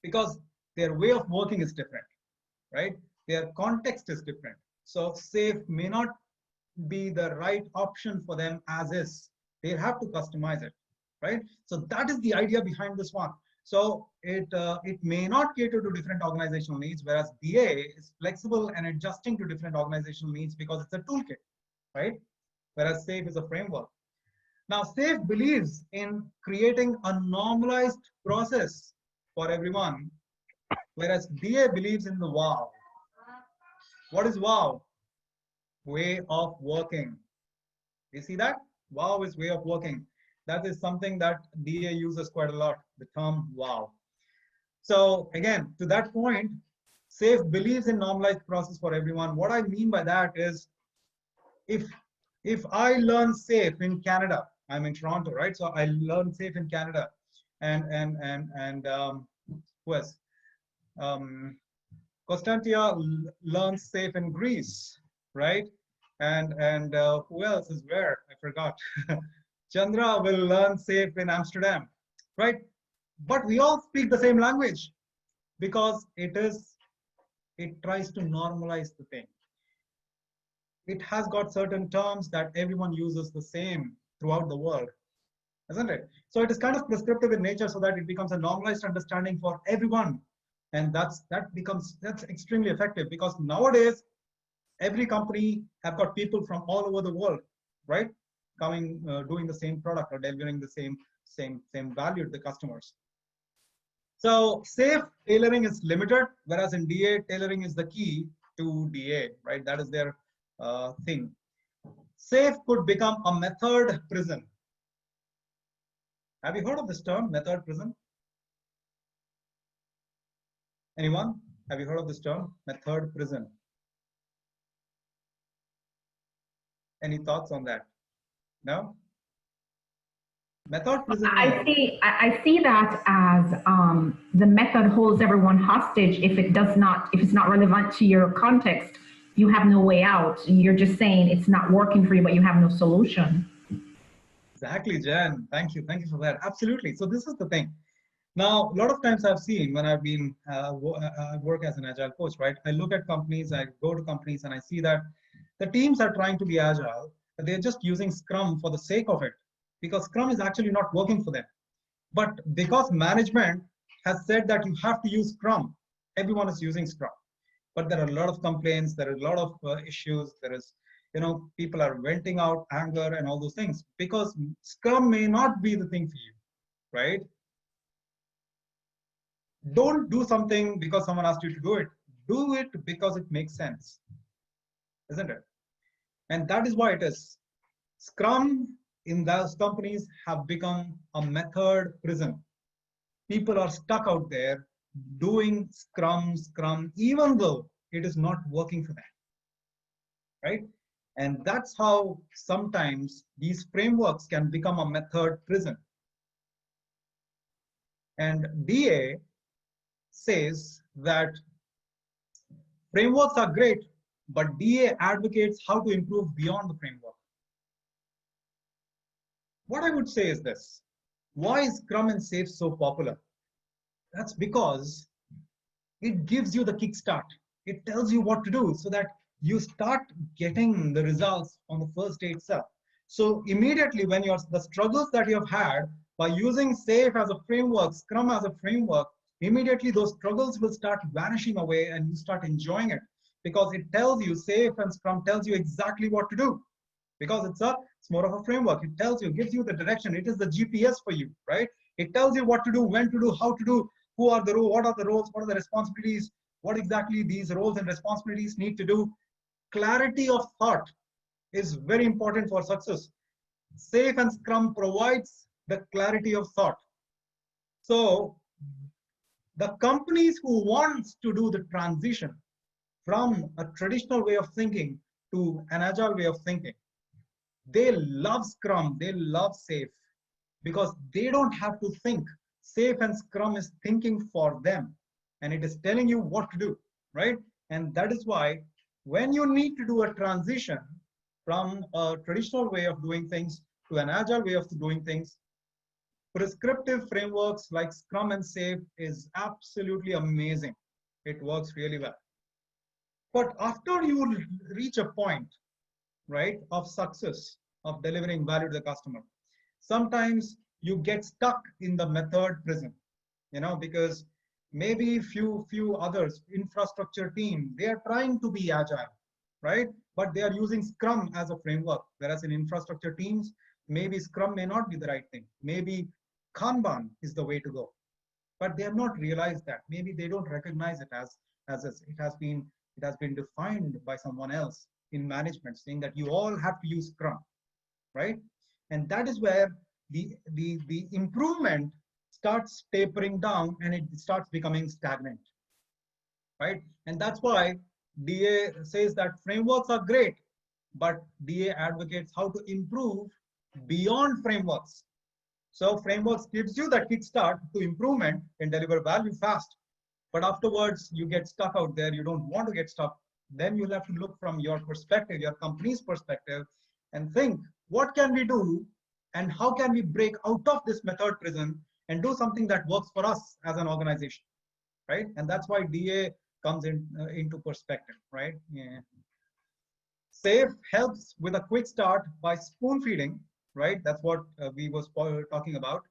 because their way of working is different, right? Their context is different. So SAFe may not be the right option for them as is. They have to customize it, right? So that is the idea behind this one. So it may not cater to different organizational needs, whereas DA is flexible and adjusting to different organizational needs because it's a toolkit, right? Whereas SAFe is a framework. Now, SAFe believes in creating a normalized process for everyone, whereas DA believes in the WOW. What is WOW? Way of working. You see that? WOW is way of working. That is something that DA uses quite a lot, the term WOW. So again, to that point, SAFe believes in normalized process for everyone. What I mean by that is, if I learn SAFe in Canada, I'm in Toronto, right? So I learn SAFe in Canada, and who else? Constantia learns SAFe in Greece, right? And who else is where? I forgot. Chandra will learn SAFe in Amsterdam, right? But we all speak the same language because it tries to normalize the thing. It has got certain terms that everyone uses the same throughout the world, isn't it? So it is kind of prescriptive in nature so that it becomes a normalized understanding for everyone. And that's extremely effective because nowadays, every company have got people from all over the world, right? Coming, doing the same product or delivering the same value to the customers. So SAFe tailoring is limited, whereas in DA, tailoring is the key to DA, right? That is their thing. SAFe could become a method prison. Have you heard of this term, method prison? Anyone? Have you heard of this term, method prison? Any thoughts on that? No? Method prison. I see that as the method holds everyone hostage if it's not relevant to your context you have no way out. You're just saying it's not working for you, but you have no solution. Exactly, Jen. Thank you. Thank you for that. Absolutely. So this is the thing. Now, a lot of times I've seen when I've been I work as an agile coach, right? I look at companies, I go to companies, and I see that the teams are trying to be agile, but they're just using Scrum for the sake of it, because Scrum is actually not working for them. But because management has said that you have to use Scrum, everyone is using Scrum. But there are a lot of complaints, there are a lot of issues, there is, people are venting out anger and all those things because Scrum may not be the thing for you, right? Don't do something because someone asked you to do it. Do it because it makes sense, isn't it? And that is why it is. Scrum in those companies have become a method prison. People are stuck out there doing Scrum, even though it is not working for them, right? And that's how sometimes these frameworks can become a method prison. And DA says that frameworks are great, but DA advocates how to improve beyond the framework. What I would say is this: why is Scrum and Safe so popular? That's because it gives you the kickstart. It tells you what to do so that you start getting the results on the first day itself. So immediately when the struggles that you have had by using Safe as a framework, Scrum as a framework, immediately those struggles will start vanishing away and you start enjoying it, because it tells you, Safe and Scrum tells you exactly what to do, because it's more of a framework. It tells you, gives you the direction. It is the GPS for you, right? It tells you what to do, when to do, how to do, who are the roles, what are the roles, what are the responsibilities, what exactly these roles and responsibilities need to do. Clarity of thought is very important for success. Safe and Scrum provides the clarity of thought. So the companies who wants to do the transition from a traditional way of thinking to an agile way of thinking, they love Scrum, they love Safe, because they don't have to think. Safe and Scrum is thinking for them, and it is telling you what to do, right? And that is why when you need to do a transition from a traditional way of doing things to an agile way of doing things, prescriptive frameworks like Scrum and Safe is absolutely amazing. It works really well. But after you reach a point, right, of success, of delivering value to the customer, sometimes you get stuck in the method prison, because maybe few others, infrastructure team, they are trying to be agile, right? But they are using Scrum as a framework, whereas in infrastructure teams, maybe Scrum may not be the right thing. Maybe Kanban is the way to go, but they have not realized that. Maybe they don't recognize it as it has been defined by someone else in management, saying that you all have to use Scrum, right? And that is where the improvement starts tapering down and it starts becoming stagnant, right? And that's why DA says that frameworks are great, but DA advocates how to improve beyond frameworks. So frameworks gives you that kickstart to improvement and deliver value fast. But afterwards, you get stuck out there. You don't want to get stuck. Then you'll have to look from your perspective, your company's perspective, and think, what can we do and how can we break out of this method prison and do something that works for us as an organization, right? And that's why DA comes into perspective, right? Yeah. Safe helps with a quick start by spoon feeding, right? That's what we was talking about.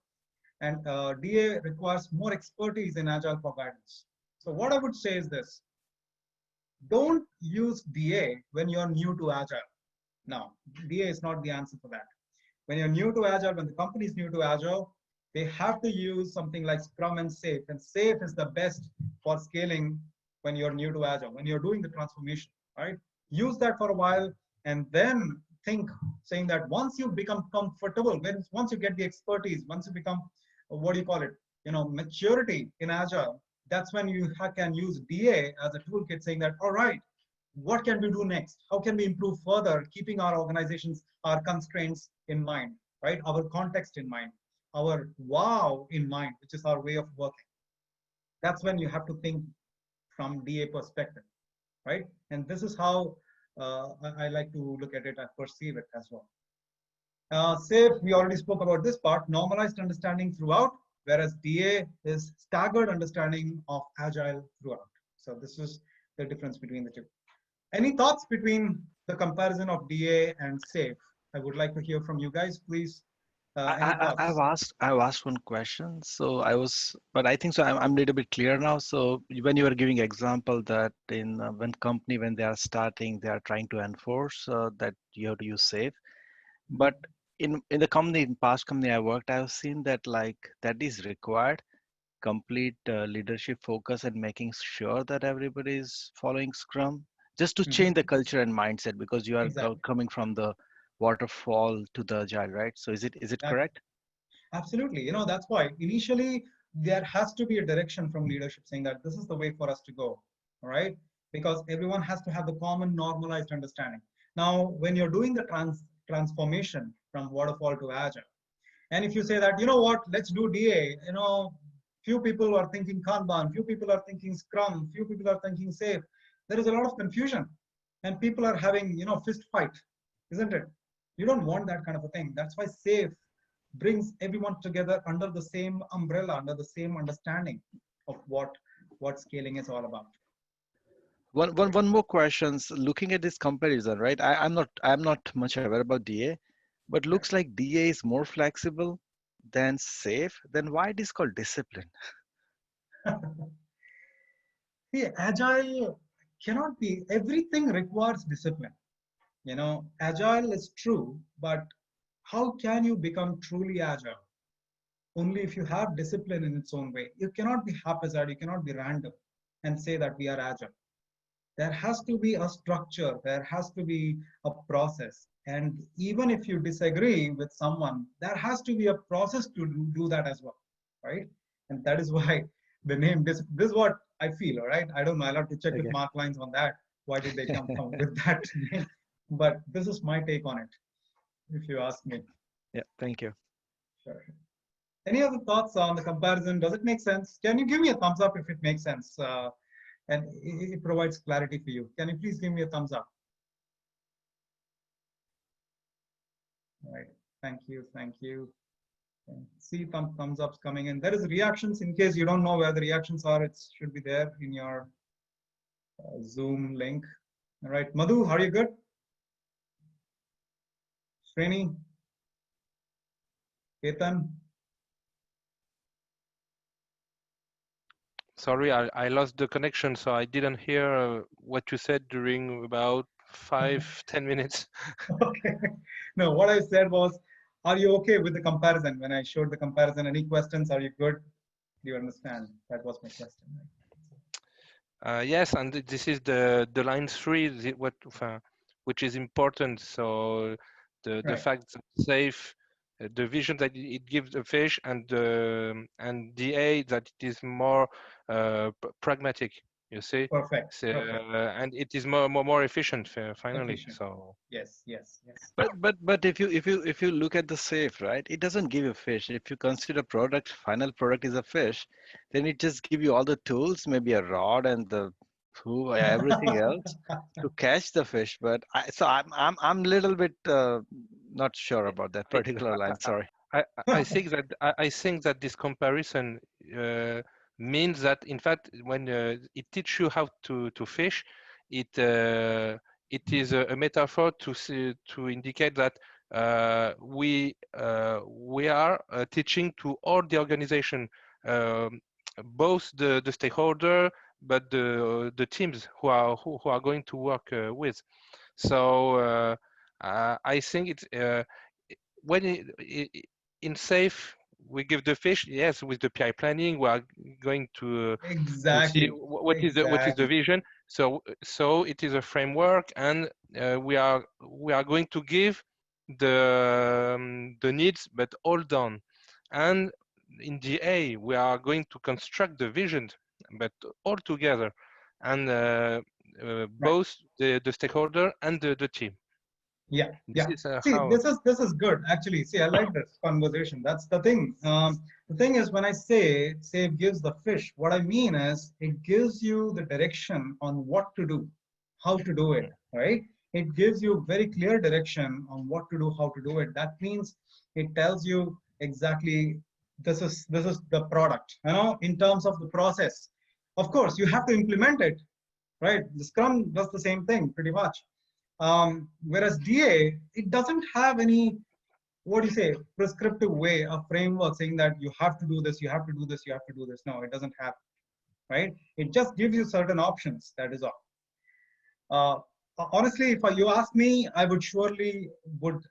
And DA requires more expertise in Agile for guidance. So what I would say is this: don't use DA when you're new to Agile. No, DA is not the answer for that. When you're new to Agile, when the company is new to Agile, they have to use something like Scrum and Safe. And Safe is the best for scaling when you're new to Agile, when you're doing the transformation, right? Use that for a while and then think, saying that once you become comfortable, once you get the expertise, once you become, what do you call it, maturity in Agile, that's when you can use DA as a toolkit, saying that, all right, what can we do next? How can we improve further, keeping our organizations, our constraints in mind, right? Our context in mind, our wow in mind, which is our way of working. That's when you have to think from DA perspective. right? And this is how I like to look at it and perceive it as well. SAFE, we already spoke about this part, normalized understanding throughout, whereas DA is staggered understanding of agile throughout. So this is the difference between the two. Any thoughts between the comparison of DA and SAFE? I would like to hear from you guys, please. Any thoughts? I've asked one question. So but I think so. I'm a little bit clear now. So when you were giving example that in when they are starting, they are trying to enforce that you have to use SAFE. But in the company, in past company I worked, I've seen that like that is required complete leadership focus and making sure that everybody is following Scrum just to change the culture and mindset because you are Exactly. coming from the waterfall to the agile, right? So is it Exactly. correct? Absolutely. You know, that's why initially there has to be a direction from leadership saying that this is the way for us to go. All right. Because everyone has to have the common normalized understanding. Now, when you're doing the transformation from waterfall to agile, and if you say that, you know what, let's do DA, you know, few people are thinking Kanban, few people are thinking Scrum, few people are thinking SAFE, there is a lot of confusion and people are having, you know, fist fight, isn't it? You don't want that kind of a thing. That's why SAFE brings everyone together under the same umbrella, under the same understanding of what scaling is all about. One more questions. Looking at this comparison, right? I'm not much aware about DA, but looks like DA is more flexible than SAFE. Then why it is called discipline? See, agile cannot be, everything requires discipline. You know, agile is true, but how can you become truly agile? Only if you have discipline in its own way. You cannot be haphazard, you cannot be random and say that we are agile. There has to be a structure, there has to be a process. And even if you disagree with someone, there has to be a process to do that as well, right? And that is why the name, this is what I feel, all right? I don't know, I'll have to check with Okay. Mark Lines on that. Why did they come with that name? But this is my take on it, if you ask me. Yeah, thank you. Sure. Any other thoughts on the comparison? Does it make sense? Can you give me a thumbs up if it makes sense? And it provides clarity for you. Can you please give me a thumbs up? All right. Thank you. Thank you. And see thumbs ups coming in. There is reactions. In case you don't know where the reactions are, it should be there in your Zoom link. All right. Madhu, are you good? Srini? Ketan? Sorry, I lost the connection, so I didn't hear what you said during about 5-10 minutes. Okay. No, what I said was, are you okay with the comparison? When I showed the comparison, any questions? Are you good? Do you understand? That was my question. Yes, and this is the line 3, which is important. So the fact that SAFE, the vision that it gives the fish, and DA that it is more pragmatic. You see, Perfect. so, Perfect. and it is more efficient finally. Efficient. So Yes. But if you look at the SAFE, right, it doesn't give you fish. If you consider final product is a fish, then it just give you all the tools, maybe a rod and the everything else to catch the fish. But I'm a little bit not sure about that particular line. Sorry. I think that this comparison means that in fact when it teaches you how to fish, it is a metaphor to indicate that we are teaching to all the organization, both the stakeholder but the teams who are going to work with. So I think it's when in SAFE, we give the fish. Yes, with the PI planning, we are going to see what is the vision. So it is a framework, and we are going to give the needs, but all done. And in DA, we are going to construct the vision, but all together, and both the stakeholder and the team. Yeah. See, How this is good actually. See, I like this conversation. That's the thing. The thing is, when I say gives the fish, what I mean is it gives you the direction on what to do. how to do it, right? It gives you very clear direction on what to do, how to do it. That means it tells you exactly this is the product, in terms of the process. Of course, you have to implement it, right? The Scrum does the same thing pretty much. Whereas DA, it doesn't have any, what do you say, prescriptive way, a framework saying that you have to do this, you have to do this, you have to do this. No, it doesn't have, right? It just gives you certain options, that is all. Honestly, if you ask me, I would surely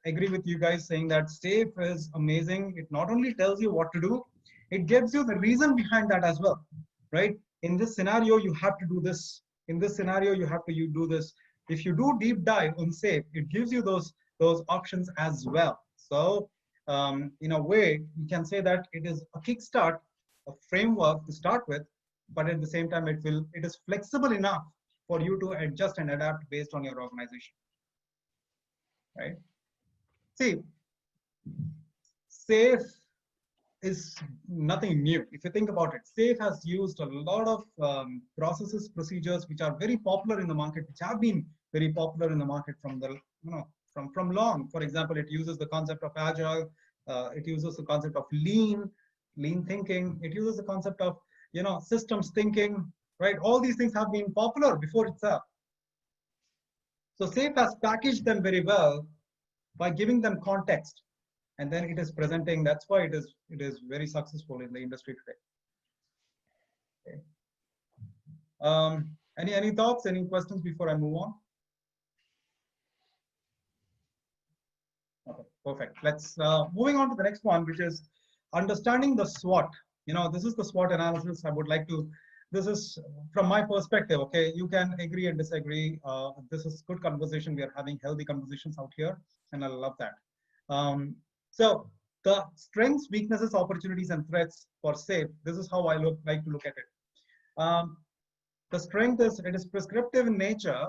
agree with you guys saying that SAFe is amazing. It not only tells you what to do, it gives you the reason behind that as well, right? In this scenario, you have to do this. In this scenario, you do this. If you do deep dive on SAFe, it gives you those options as well. So in a way, you can say that it is a kickstart, a framework to start with, but at the same time, it is flexible enough for you to adjust and adapt based on your organization, right? See, SAFe is nothing new. If you think about it, SAFe has used a lot of processes, procedures, which are very popular in the market, which have been very popular in the market from the, from long. For example, it uses the concept of Agile. It uses the concept of lean thinking. It uses the concept of, systems thinking, right? All these things have been popular before itself. So SAFe has packaged them very well by giving them context, and then it is presenting. That's why it is very successful in the industry today. Okay. Any thoughts, any questions before I move on? Okay, perfect. Let's moving on to the next one, which is understanding the SWOT. This is the SWOT analysis. I would like to. This is from my perspective. Okay, you can agree and disagree. This is good conversation. We are having healthy conversations out here, and I love that. So the strengths, weaknesses, opportunities, and threats for SAFe. This is how I like to look at it. The strength is it is prescriptive in nature.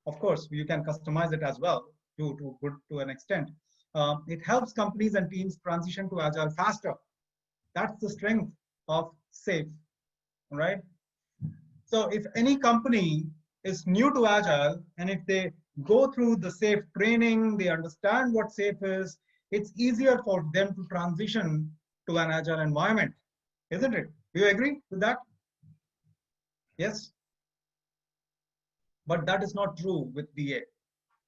Of course, you can customize it as well to an extent. It helps companies and teams transition to Agile faster. That's the strength of SAFe, right? So if any company is new to Agile, and if they go through the SAFe training, they understand what SAFe is, it's easier for them to transition to an Agile environment, isn't it? Do you agree with that? Yes? But that is not true with DA,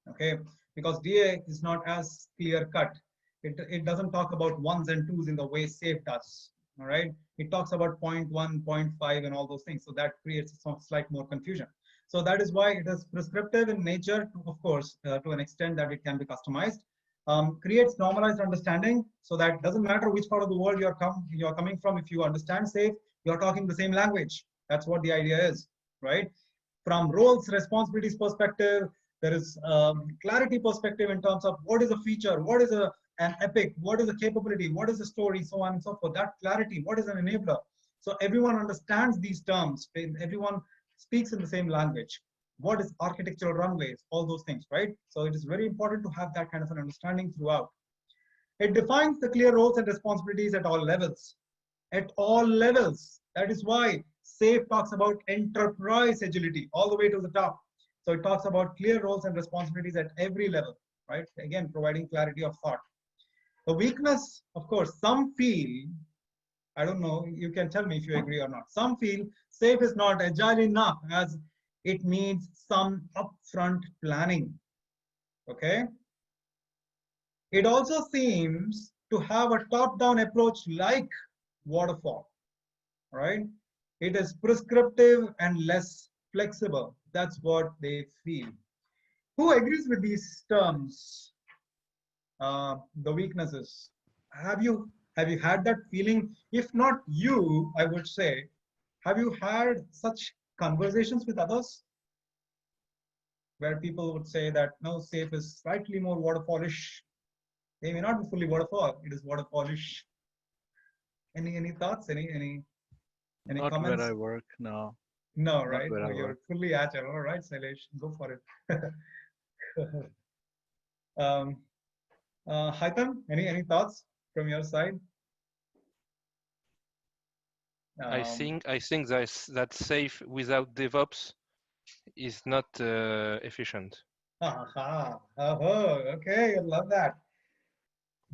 okay? Because DA is not as clear cut. It doesn't talk about ones and twos in the way SAFe does, all right? It talks about 0.1, 0.5 and all those things. So that creates some slight more confusion. So that is why it is prescriptive in nature, of course, to an extent that it can be customized. Creates normalized understanding, so that it doesn't matter which part of the world you're coming from. If you understand SAFe, you're talking the same language. That's what the idea is, right? From roles, responsibilities perspective, there is clarity perspective in terms of what is a feature, what is an epic, what is a capability, what is a story, so on and so forth. That clarity, what is an enabler? So everyone understands these terms. Everyone speaks in the same language. What is architectural runways? All those things, right? So it is very important to have that kind of an understanding throughout. It defines the clear roles and responsibilities at all levels. At all levels. That is why SAFe talks about enterprise agility all the way to the top. So it talks about clear roles and responsibilities at every level, right? Again, providing clarity of thought. The weakness, of course, some feel, I don't know, you can tell me if you agree or not. Some feel SAFe is not agile enough, as it needs some upfront planning, okay? It also seems to have a top-down approach like waterfall, right? It is prescriptive and less flexible. That's what they feel. Who agrees with these terms? The weaknesses. Have you had that feeling? If not you, I would say, have you had such conversations with others where people would say that no, SAFe is slightly more waterfallish? They may not be fully waterfall. It is waterfallish. Any thoughts? Any Not comments? where I work, no. No, Not right? where I Oh, you're work. fully agile. All right, Sailesh, go for it. Haitham, any thoughts from your side? I think that SAFe without DevOps is not efficient. Aha. Oh, okay, I love that.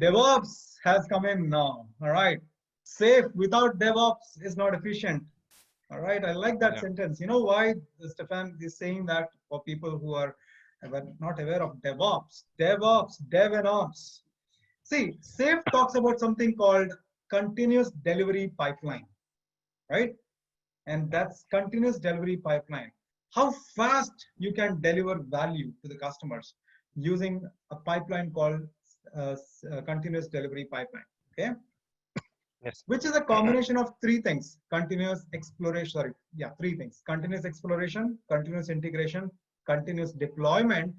DevOps has come in now. All right. Safe without DevOps is not efficient. All right. I like that Yeah. sentence. You know why Stefan is saying that for people who are not aware of DevOps? DevOps, Dev and Ops. See, SAFe talks about something called continuous delivery pipeline, right? And that's continuous delivery pipeline. How fast you can deliver value to the customers using a pipeline called continuous delivery pipeline, okay? Yes. Which is a combination of three things: continuous exploration, sorry, yeah, three things: continuous exploration, continuous integration, continuous deployment,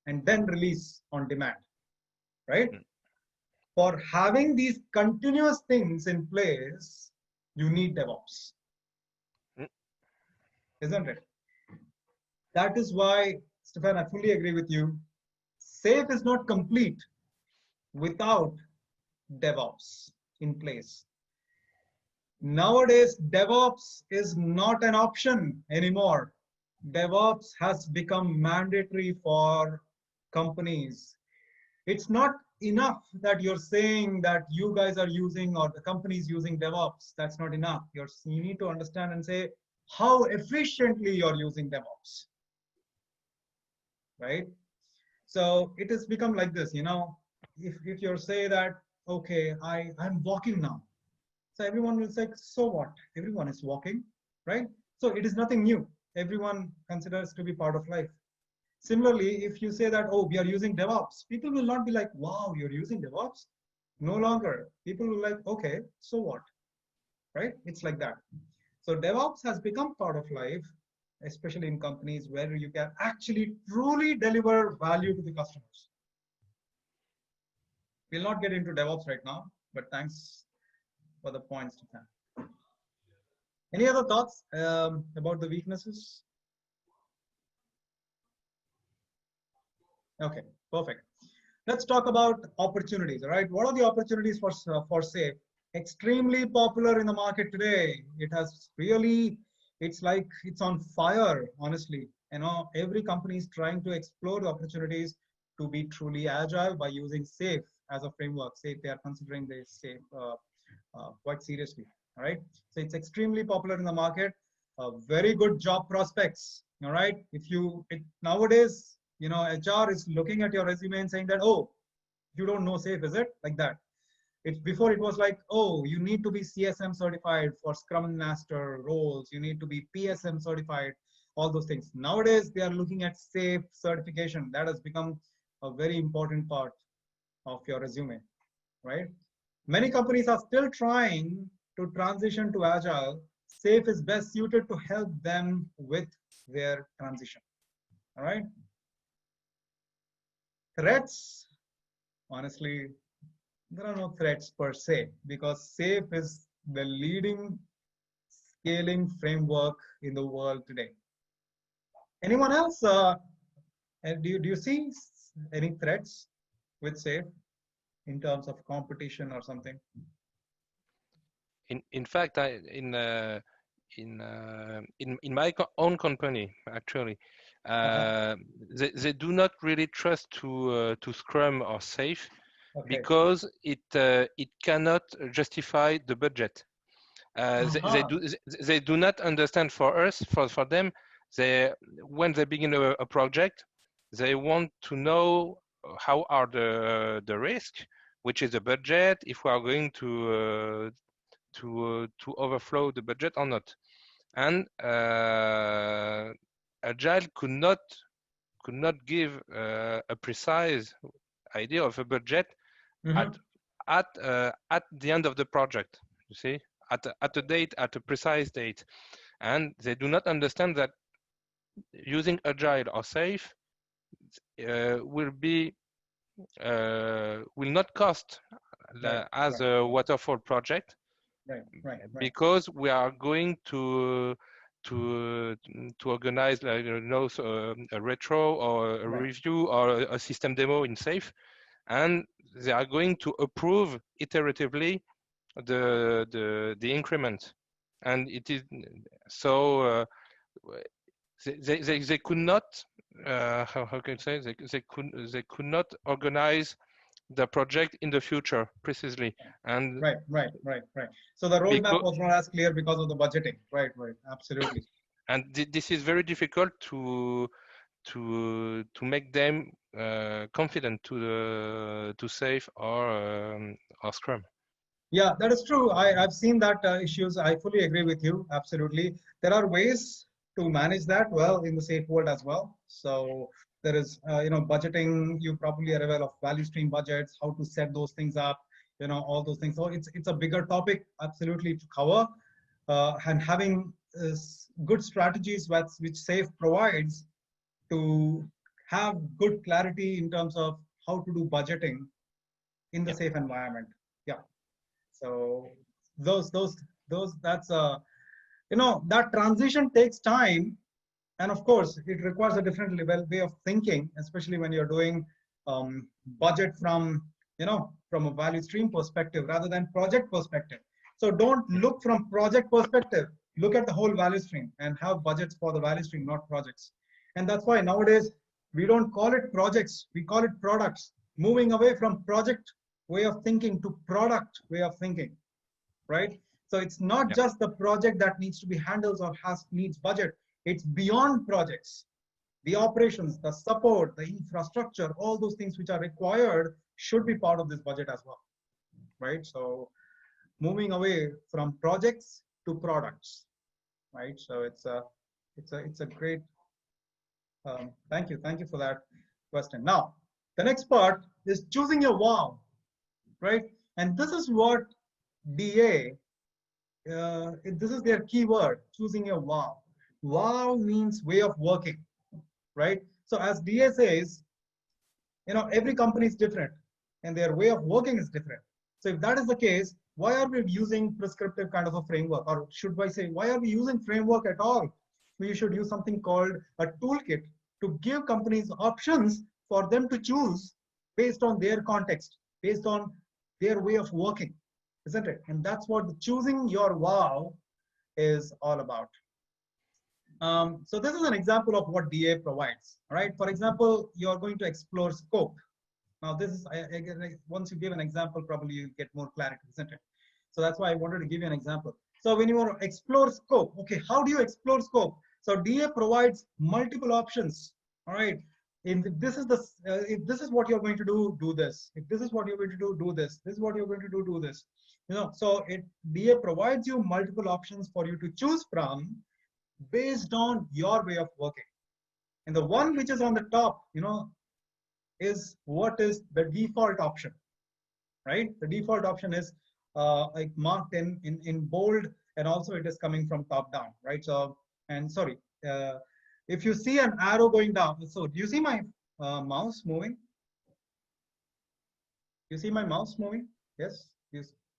and then release on demand, right? For having these continuous things in place, you need DevOps, isn't it? That is why, Stefan, I fully agree with you. SAFe is not complete without DevOps in place. Nowadays, DevOps is not an option anymore. DevOps has become mandatory for companies. It's not enough that you're saying that you guys are using or the company is using DevOps. That's not enough. You need to understand and say how efficiently you're using DevOps, right? So it has become like this, you know, if you say that, okay, I'm walking now. So everyone will say, so what? Everyone is walking, right? So it is nothing new. Everyone considers to be part of life. Similarly, if you say that, oh, we are using DevOps, people will not be like, wow, you're using DevOps? No longer. People will like, okay, so what? Right? It's like that. So DevOps has become part of life, especially in companies where you can actually truly deliver value to the customers. We'll not get into DevOps right now, but thanks for the points, Stefan. Any other thoughts about the weaknesses? Okay, perfect. Let's talk about opportunities. All right, what are the opportunities for SAFe? Extremely popular in the market today. It has really, it's like it's on fire. Honestly, you know, every company is trying to explore the opportunities to be truly agile by using SAFe as a framework. SAFe, they are considering this SAFe quite seriously. All right, so it's extremely popular in the market. Very good job prospects. All right, nowadays, you know, HR is looking at your resume and saying that, oh, you don't know SAFe, is it? Like that. Before it was like, oh, you need to be CSM certified for Scrum Master roles. You need to be PSM certified, all those things. Nowadays, they are looking at SAFe certification. That has become a very important part of your resume, right? Many companies are still trying to transition to Agile. SAFe is best suited to help them with their transition, all right? Threats, honestly, there are no threats per se because SAFe is the leading scaling framework in the world today. Anyone else? Do you see any threats with SAFe in terms of competition or something? In fact, in my own company, actually, they do not really trust to Scrum or SAFe, okay, because it cannot justify the budget. They do not understand. For us, for them, when they begin a project, they want to know how are the risk, which is the budget, if we are going to overflow the budget or not. And Agile could not give a precise idea of a budget at the end of the project. You see, at a date, at a precise date, and they do not understand that using Agile or SAFe will not cost as a waterfall project. Right. Because we are going to organize, like, you know, a retro or a review or a system demo in SAFe, and they are going to approve iteratively the increment, and it is so they could not how can I say they could not organize the project in the future precisely, and Right. So the roadmap because, was not as clear because of the budgeting. Right, absolutely. and this is very difficult to make them confident to Safe or Scrum. Yeah, that is true. I've seen that issues. I fully agree with you. Absolutely. There are ways to manage that well in the safe world as well. So there is, budgeting. You probably are aware of value stream budgets, how to set those things up, all those things. So it's a bigger topic, absolutely, to cover. And having good strategies which Safe provides to have good clarity in terms of how to do budgeting in the safe environment. Yeah. So those that's that transition takes time, and of course it requires a different way of thinking, especially when you're doing budget from from a value stream perspective rather than project perspective. So don't look from project perspective, look at the whole value stream and have budgets for the value stream, not projects. And that's why nowadays we don't call it projects, we call it products, moving away from project way of thinking to product way of thinking, right? So it's not just the project that needs to be handled or needs budget. It's beyond projects. The operations, the support, the infrastructure, all those things which are required should be part of this budget as well, right? So moving away from projects to products, right? So it's a great. Thank you for that question. Now the next part is choosing your wow, right? And this is what DA, this is their keyword, choosing your wow. Wow means way of working, right? So as DA says, every company is different and their way of working is different. So if that is the case, why are we using prescriptive kind of a framework? Or should I say, why are we using framework at all? We should use something called a toolkit to give companies options for them to choose based on their context, based on their way of working, isn't it? And that's what choosing your wow is all about. So this is an example of what DA provides, right? For example, you're going to explore scope. Now this is, once you give an example, probably you get more clarity, isn't it? So that's why I wanted to give you an example. So when you want to explore scope, okay, how do you explore scope? So DA provides multiple options, all right? If this is what you're going to do this. If this is what you're going to do this. This is what you're going to do this. So DA provides you multiple options for you to choose from based on your way of working. And the one which is on the top, is what is the default option, right? The default option is like marked in bold, and also it is coming from top down, right? So, and sorry, if you see an arrow going down, so do you see my mouse moving? You see my mouse moving? Yes?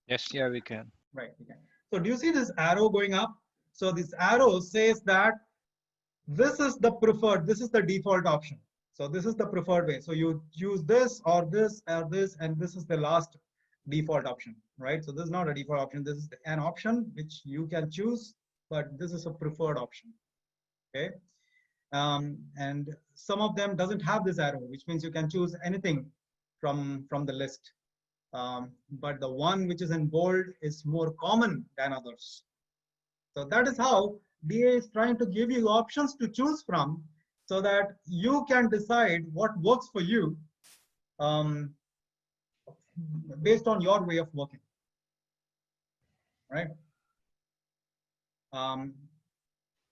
Yes, yeah, we can. Right, we can. So do you see this arrow going up? So this arrow says that this is the preferred, this is the default option. So this is the preferred way. So you choose this or this or this, and this is the last default option, right? So this is not a default option. This is an option which you can choose, but this is a preferred option, okay? And some of them doesn't have this arrow, which means you can choose anything from the list. But the one which is in bold is more common than others. So that is how DA is trying to give you options to choose from so that you can decide what works for you based on your way of working, right?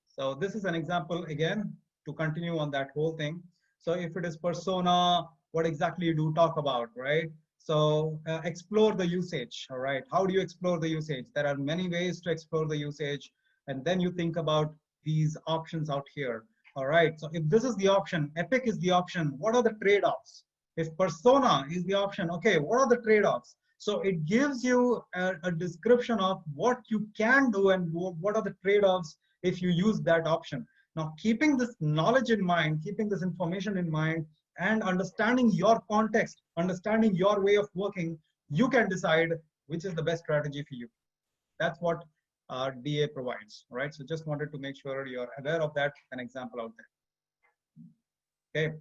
So this is an example again to continue on that whole thing. So if it is persona, what exactly do you talk about, right? So explore the usage, all right? How do you explore the usage? There are many ways to explore the usage, and then you think about these options out here, all right? So if this is the option, epic is the option, what are the trade-offs? If persona is the option, okay, what are the trade-offs? So it gives you a description of what you can do and what are the trade-offs if you use that option. Now, keeping this knowledge in mind, keeping this information in mind, and understanding your context, understanding your way of working, you can decide which is the best strategy for you. That's what DA provides, right? So just wanted to make sure you're aware of that, an example out there. Okay.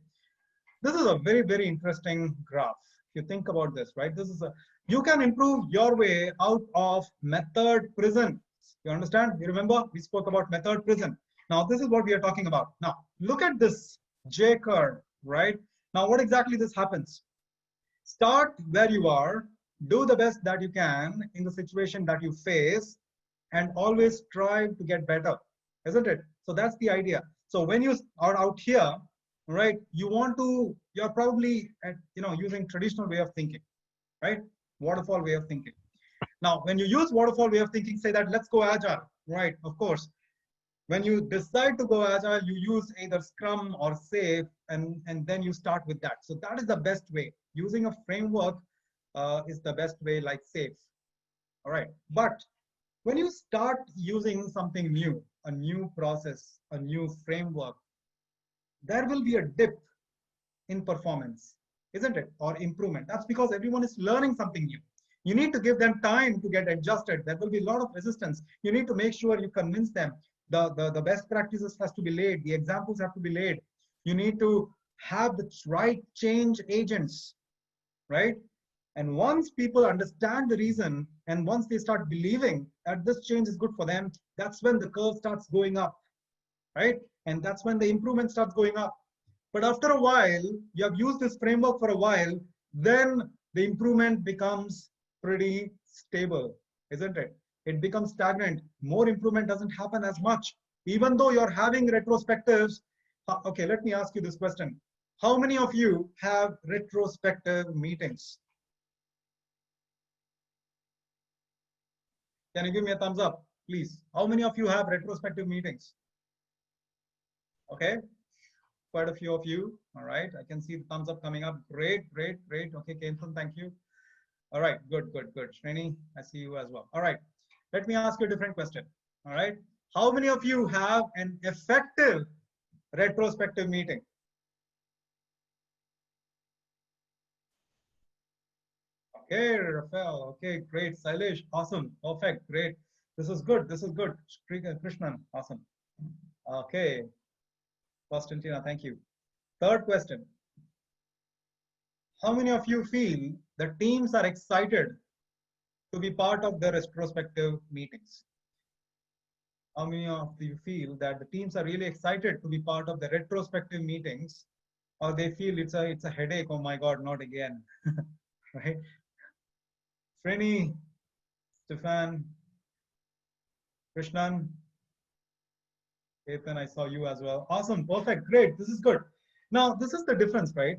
This is a very, very interesting graph. If you think about this, right? This is you can improve your way out of method prison. You understand? You remember we spoke about method prison. Now this is what we are talking about. Now look at this J curve, right? Now what exactly this happens? Start where you are, do the best that you can in the situation that you face, and always strive to get better, isn't it? So that's the idea. So when you are out here, right, you're probably using traditional way of thinking, right? Waterfall way of thinking. Now, when you use waterfall way of thinking, say that let's go agile, right? Of course, when you decide to go agile, you use either Scrum or Safe, and then you start with that. So that is the best way. Using a framework is the best way, like Safe. All right, but when you start using something new, a new process, a new framework, there will be a dip in performance, isn't it? Or improvement. That's because everyone is learning something new. You need to give them time to get adjusted. There will be a lot of resistance. You need to make sure you convince them. The best practices has to be laid. The examples have to be laid. You need to have the right change agents, right? And once people understand the reason, and once they start believing that this change is good for them, that's when the curve starts going up, right? And that's when the improvement starts going up. But after a while, you have used this framework for a while, then the improvement becomes pretty stable, isn't it? It becomes stagnant. More improvement doesn't happen as much. Even though you're having retrospectives. Okay, let me ask you this question. How many of you have retrospective meetings? Can you give me a thumbs up, please? How many of you have retrospective meetings? Okay, quite a few of you. All right, I can see the thumbs up coming up. Great, great, great. Okay, Kenton, thank you. All right, good, good, good. Srini, I see you as well. All right, let me ask you a different question. All right, how many of you have an effective retrospective meeting? Okay, Rafael. Okay, great. Sailesh, awesome. Perfect. Great. This is good. This is good. Krishnan, awesome. Okay. Constantina, thank you. Third question. How many of you feel the teams are excited to be part of the retrospective meetings? How many of you feel that the teams are really excited to be part of the retrospective meetings, or they feel it's a headache? Oh my God, not again, right? Srini, Stefan, Krishnan, Ethan, I saw you as well. Awesome, perfect, great. This is good. Now, this is the difference, right?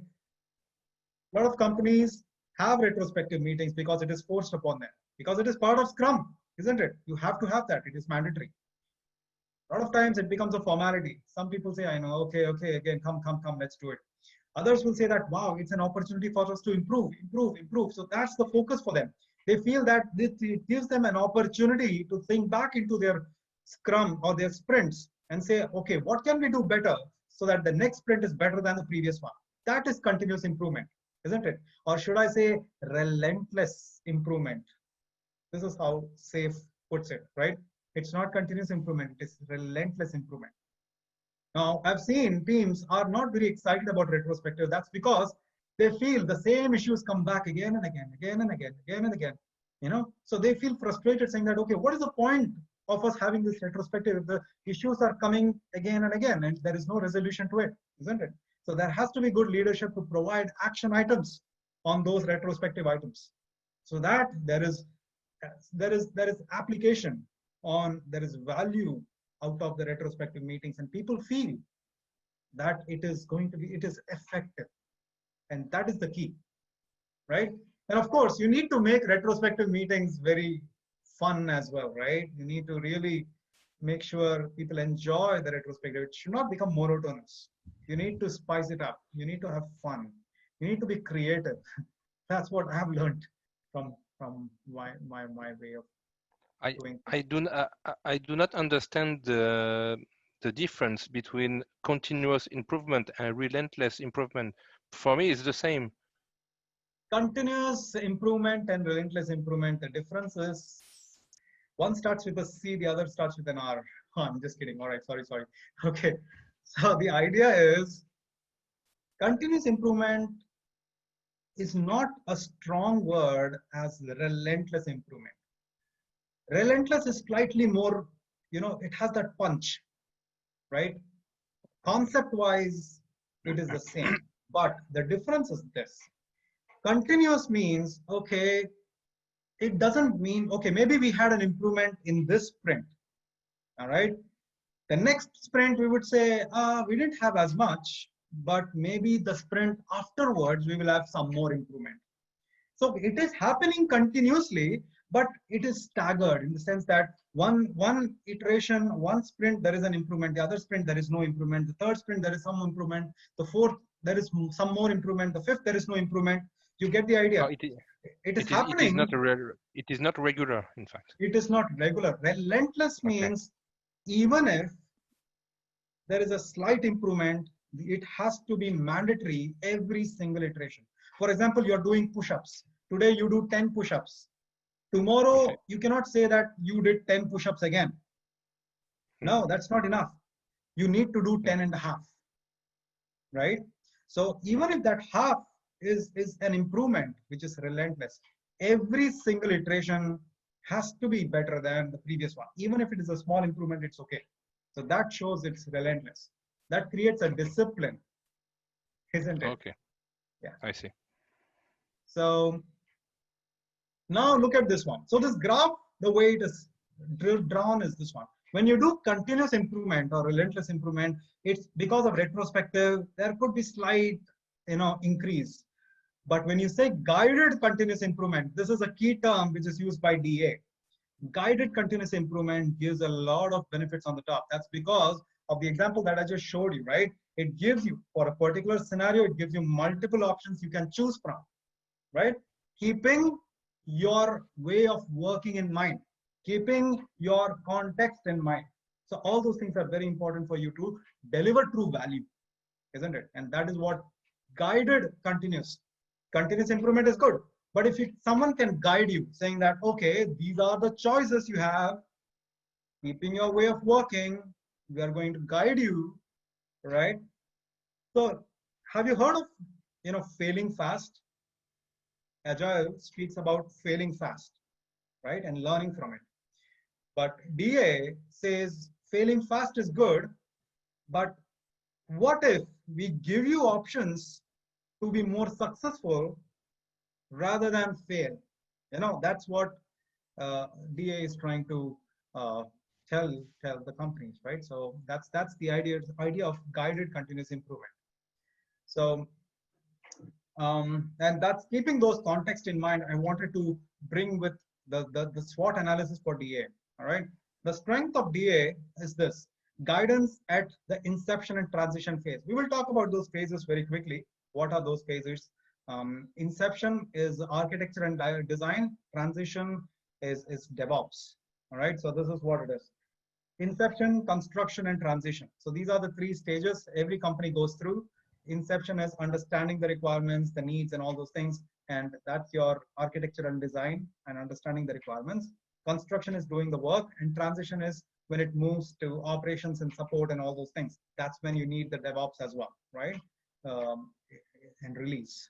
A lot of companies have retrospective meetings because it is forced upon them, because it is part of Scrum, isn't it? You have to have that. It is mandatory. A lot of times it becomes a formality. Some people say, I know, okay, again, come, let's do it. Others will say that, wow, it's an opportunity for us to improve. So that's the focus for them. They feel that it gives them an opportunity to think back into their Scrum or their sprints and say, okay, what can we do better so that the next sprint is better than the previous one? That is continuous improvement, isn't it? Or should I say relentless improvement? This is how Safe puts it, right? It's not continuous improvement, it is relentless improvement. Now, I've seen teams are not very excited about retrospective. That's because they feel the same issues come back again and again. So they feel frustrated saying that, okay, what is the point of us having this retrospective if the issues are coming again and again and there is no resolution to it, isn't it? So there has to be good leadership to provide action items on those retrospective items, so that there is application on, there is value out of the retrospective meetings, and people feel that it is effective, and that is the key, right? And of course, you need to make retrospective meetings very fun as well, right? You need to really make sure people enjoy the retrospective. It should not become monotonous. You need to spice it up. You need to have fun. You need to be creative. That's what I have learned from my way of doing. I do not understand the difference between continuous improvement and relentless improvement. For me, it's the same. Continuous improvement and relentless improvement, the difference is One starts with a C, the other starts with an R. Oh, I'm just kidding. All right, sorry. Okay. So the idea is continuous improvement is not a strong word as relentless improvement. Relentless is slightly more, it has that punch, right? Concept wise, it is the same. But the difference is this. Continuous means, okay, it doesn't mean, okay, maybe we had an improvement in this sprint. All right. The next sprint, we would say, we didn't have as much, but maybe the sprint afterwards, we will have some more improvement. So it is happening continuously, but it is staggered in the sense that one iteration, one sprint, there is an improvement. The other sprint, there is no improvement. The third sprint, there is some improvement. The fourth, there is some more improvement. The fifth, there is no improvement. You get the idea. No, It is happening. It is not regular, in fact. It is not regular. Relentless means even if there is a slight improvement, it has to be mandatory every single iteration. For example, you're doing push-ups. Today you do 10 push-ups. Tomorrow you cannot say that you did 10 push-ups again. No, that's not enough. You need to do 10 and a half, right? So even if that half is an improvement, which is relentless, every single iteration has to be better than the previous one. Even if it is a small improvement, it's okay. So that shows it's relentless. That creates a discipline, isn't it? Okay. Yeah. I see. So now look at this one. So this graph, the way it is drawn is this one. When you do continuous improvement or relentless improvement, it's because of retrospective, there could be slight, increase. But when you say guided continuous improvement, this is a key term which is used by DA. Guided continuous improvement gives a lot of benefits on the top. That's because of the example that I just showed you, right? It gives you, for a particular scenario, it gives you multiple options you can choose from, right? Keeping your way of working in mind, keeping your context in mind. So all those things are very important for you to deliver true value, isn't it? And that is what guided continuous improvement is good. But if someone can guide you saying that, okay, these are the choices you have, keeping your way of working, we are going to guide you, right? So have you heard of, failing fast? Agile speaks about failing fast, right? And learning from it. But DA says failing fast is good, but what if we give you options to be more successful rather than fail? That's what DA is trying to tell the companies, right? So that's the idea of guided continuous improvement. So and that's keeping those context in mind. I wanted to bring with the SWOT analysis for DA. All right. The strength of DA is this: guidance at the inception and transition phase. We will talk about those phases very quickly. What are those phases? Inception is architecture and design. Transition is DevOps. All right. So this is what it is: inception, construction, and transition. So these are the three stages every company goes through. Inception is understanding the requirements, the needs, and all those things. And that's your architecture and design and understanding the requirements. Construction is doing the work, and transition is when it moves to operations and support and all those things. That's when you need the DevOps as well, right? And release.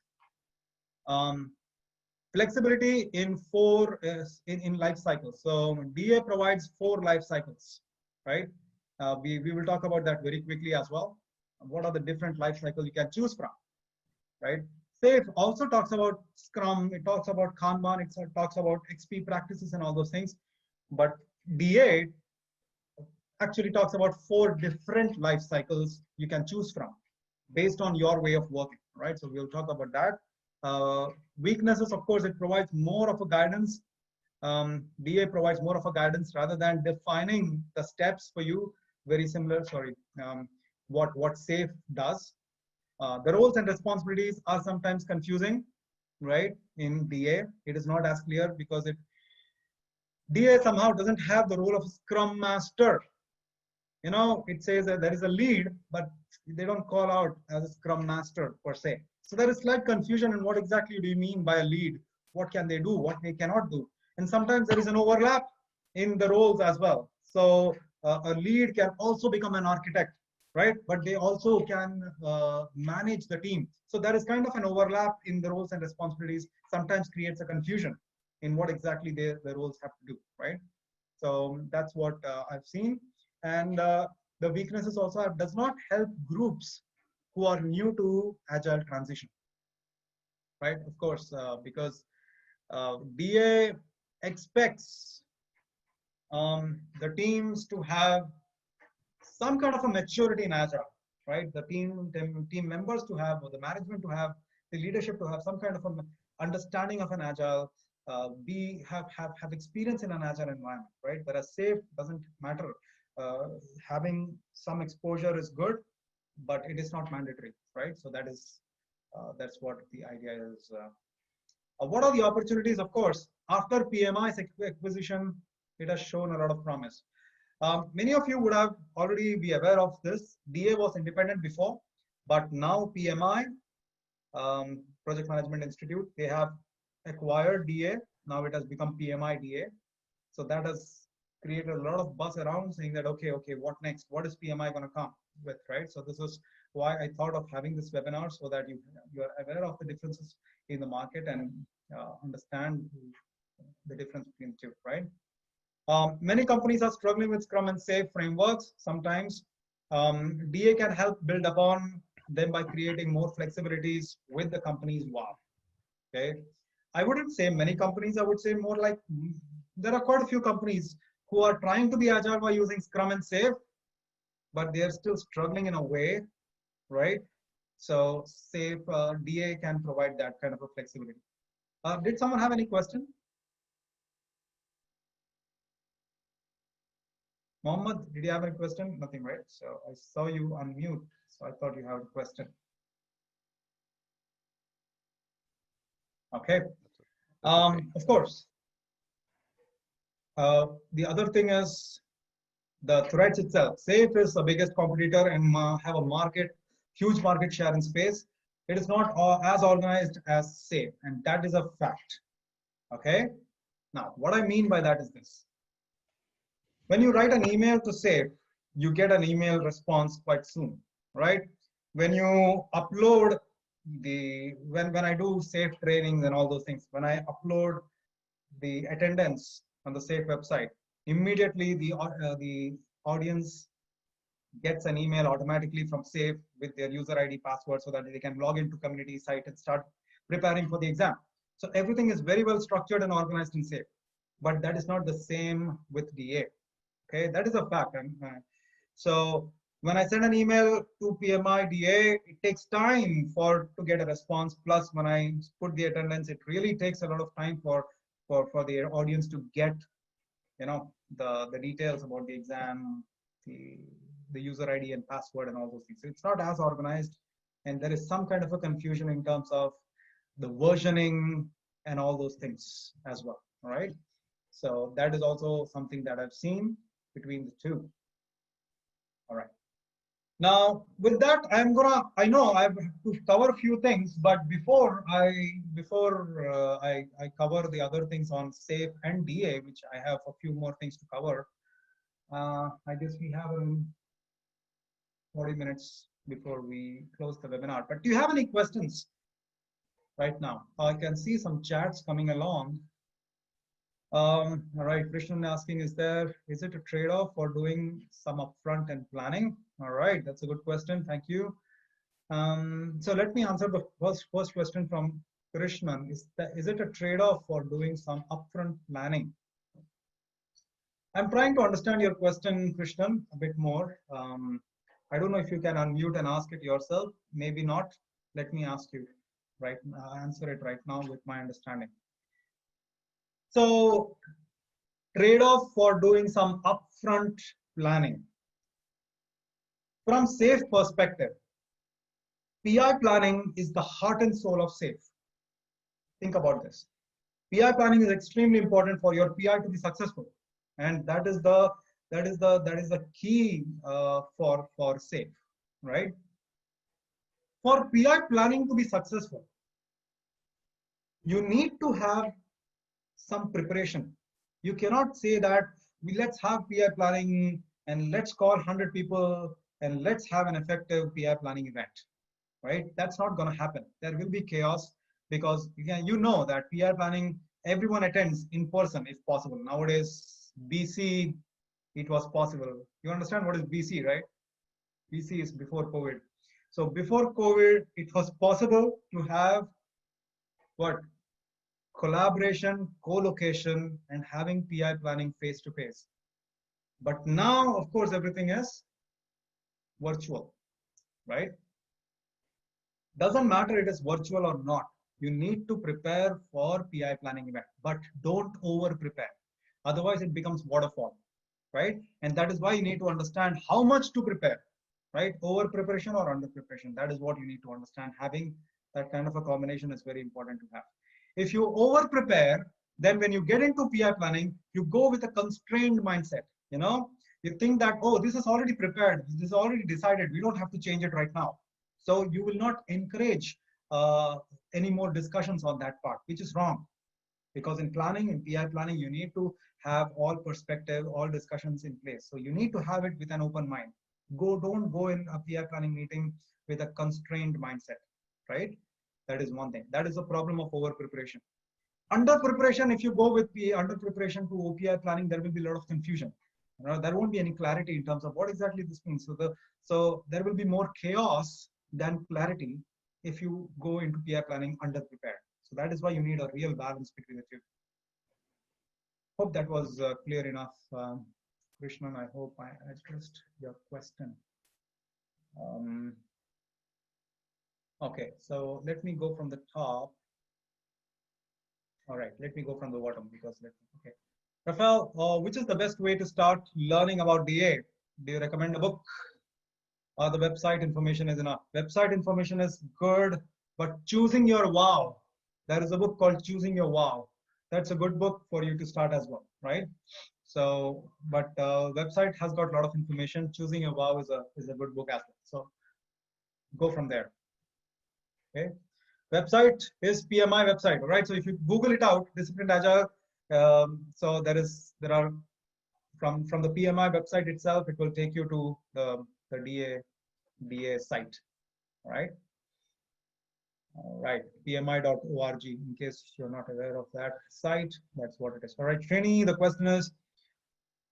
Flexibility in in life cycles. So DA provides 4 life cycles, right? We will talk about that very quickly as well. What are the different life cycles you can choose from, right? SAFe also talks about Scrum, it talks about Kanban, it talks about XP practices and all those things. But DA actually talks about 4 different life cycles you can choose from based on your way of working, right? So we'll talk about that. Weaknesses, of course, it provides more of a guidance. DA provides more of a guidance rather than defining the steps for you. Very similar, what SAFe does. The roles and responsibilities are sometimes confusing, right? In DA, it is not as clear because DA somehow doesn't have the role of a Scrum Master. It says that there is a lead, but they don't call out as a Scrum Master per se. So there is slight confusion in what exactly do you mean by a lead? What can they do? What they cannot do? And sometimes there is an overlap in the roles as well. So a lead can also become an architect, right? But they also can manage the team. So there is kind of an overlap in the roles and responsibilities, sometimes creates a confusion in what exactly the roles have to do, right? So that's what I've seen. And the weaknesses also does not help groups who are new to agile transition, right? Of course, because DA expects the teams to have some kind of a maturity in agile, right? The team members to have, or the management to have, the leadership to have some kind of an understanding of an agile, have experience in an agile environment, right? Whereas safe doesn't matter. Having some exposure is good, but it is not mandatory, right? So that is that's what the idea is. What are the opportunities? Of course, after PMI's acquisition, it has shown a lot of promise. Many of you would have already be aware of this. DA was independent before, but now PMI, Project Management Institute, they have acquired DA. Now it has become PMI DA. So that has created a lot of buzz around saying that, okay, what next? What is PMI going to come with, right? So this is why I thought of having this webinar, so that you are aware of the differences in the market and understand the difference between the two, right? Many companies are struggling with Scrum and Safe frameworks. Sometimes DA can help build upon them by creating more flexibilities with the company's wow. Okay, I wouldn't say many companies. I would say more like there are quite a few companies who are trying to be agile by using Scrum and Safe, but they are still struggling in a way, right? So Safe DA can provide that kind of a flexibility. Did someone have any question? Mohammed, did you have any question? Nothing, right? So I saw you unmute, so I thought you had a question. Okay. Of course. The other thing is the threats itself. Safe is the biggest competitor and have a huge market share in space. It is not as organized as Safe, and that is a fact. Okay. Now, what I mean by that is this. When you write an email to Safe, you get an email response quite soon, right? When you upload when I do Safe trainings and all those things, when I upload the attendance on the Safe website, immediately the audience gets an email automatically from Safe with their user ID password, so that they can log into community site and start preparing for the exam. So everything is very well structured and organized in Safe, but that is not the same with DA. Okay, that is a fact. So when I send an email to PMI DA, it takes time to get a response. Plus, when I put the attendance, it really takes a lot of time for the audience to get, the details about the exam, the user ID and password and all those things. So it's not as organized, and there is some kind of a confusion in terms of the versioning and all those things as well. All right. So that is also something that I've seen between the two. All right. Now, with that, I know I have to cover a few things, but before I cover the other things on Safe and DA, which I have a few more things to cover, I guess we have 40 minutes before we close the webinar. But do you have any questions right now? I can see some chats coming along. All right, Krishnan asking, is it a trade-off for doing some upfront and planning? All right, that's a good question. Thank you. So let me answer the first question from Krishnan. Is it a trade-off for doing some upfront planning? I'm trying to understand your question, Krishnan, a bit more. I don't know if you can unmute and ask it yourself. Maybe not. Let me ask you right now, answer it right now with my understanding. So, trade-off for doing some upfront planning. From Safe perspective, PI planning is the heart and soul of Safe. Think about this. PI planning is extremely important for your PI to be successful, and that is the key for Safe, right? For PI planning to be successful, you need to have some preparation. You cannot say that let's have PI planning and let's call 100 people and let's have an effective PI planning event, right? That's not going to happen. There will be chaos because you know that PI planning, everyone attends in person if possible. Nowadays, BC, it was possible. You understand what is BC, right? BC is before COVID. So before COVID, it was possible to have what? Collaboration, co-location, and having PI planning face to face. But now, of course, everything is virtual, right? Doesn't matter it is virtual or not. You need to prepare for PI planning event, but don't over prepare. Otherwise, it becomes waterfall, right? And that is why you need to understand how much to prepare, right? Over preparation or under preparation. That is what you need to understand. Having that kind of a combination is very important to have. If you over prepare, then when you get into PI planning, you go with a constrained mindset. You know, you think that, oh, this is already prepared, this is already decided, we don't have to change it right now. So you will not encourage any more discussions on that part, which is wrong. Because in planning, in PI planning, you need to have all perspective, all discussions in place. So you need to have it with an open mind. Don't go in a PI planning meeting with a constrained mindset, right? That is one thing. That is a problem of over preparation. Under preparation, if you go with the under preparation to OPI planning, there will be a lot of confusion. You know, there won't be any clarity in terms of what exactly this means. So there will be more chaos than clarity if you go into PI planning under prepared. So that is why you need a real balance between the two. Hope that was clear enough. Krishnan, I hope I addressed your question. Okay, so let me go from the top. All right, let me go from the bottom because okay. Rafael, which is the best way to start learning about DA? Do you recommend a book? Or the website information is enough? Website information is good, but choosing your wow. There is a book called Choosing Your Wow. That's a good book for you to start as well, right? So, but website has got a lot of information. Choosing Your Wow is a good book as well. So go from there. Okay. Website is PMI website, all right? So if you Google it out, Disciplined Agile, so there are from the PMI website itself, it will take you to the DA site, all right? All right, pmi.org, in case you're not aware of that site, that's what it is. All right, Srini, the question is,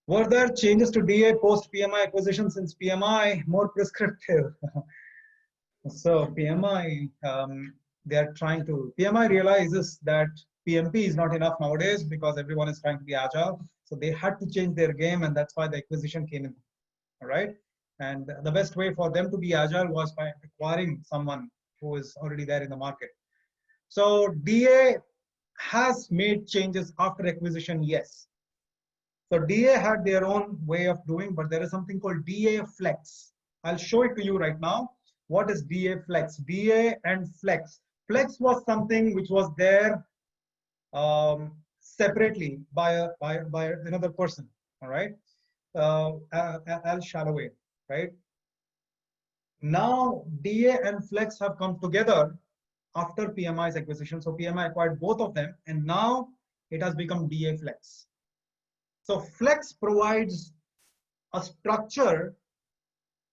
were there changes to DA post PMI acquisition since PMI more prescriptive? So PMI, PMI realizes that PMP is not enough nowadays because everyone is trying to be agile. So they had to change their game, and that's why the acquisition came in, all right? And the best way for them to be agile was by acquiring someone who is already there in the market. So DA has made changes after acquisition, yes. So DA had their own way of doing, but there is something called DA Flex. I'll show it to you right now. What is DA Flex? DA and Flex. Flex was something which was there separately by another person, all right? Al Shalloway, right? Now DA and Flex have come together after PMI's acquisition. So PMI acquired both of them, and now it has become DA Flex. So Flex provides a structure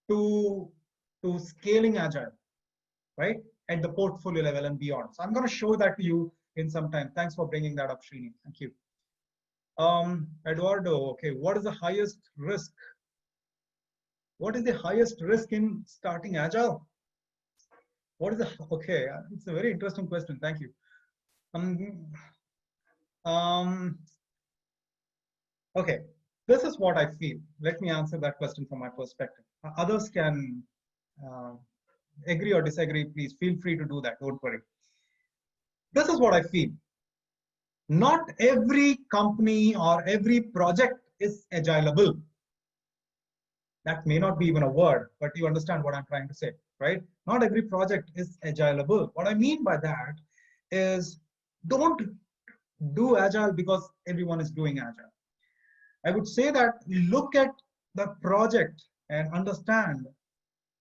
to scaling Agile, right? At the portfolio level and beyond. So I'm going to show that to you in some time. Thanks for bringing that up, Srini. Thank you. Eduardo, okay, what is the highest risk? What is the highest risk in starting Agile? What is okay, it's a very interesting question. Thank you. Okay, this is what I feel. Let me answer that question from my perspective. Others can agree or disagree. Please feel free to do that. Don't worry. This is what I feel. Not every company or every project is agileable. That may not be even a word, but you understand what I'm trying to say, right? Not every project is agileable. What I mean by that is don't do Agile because everyone is doing Agile. I would say that look at the project and understand,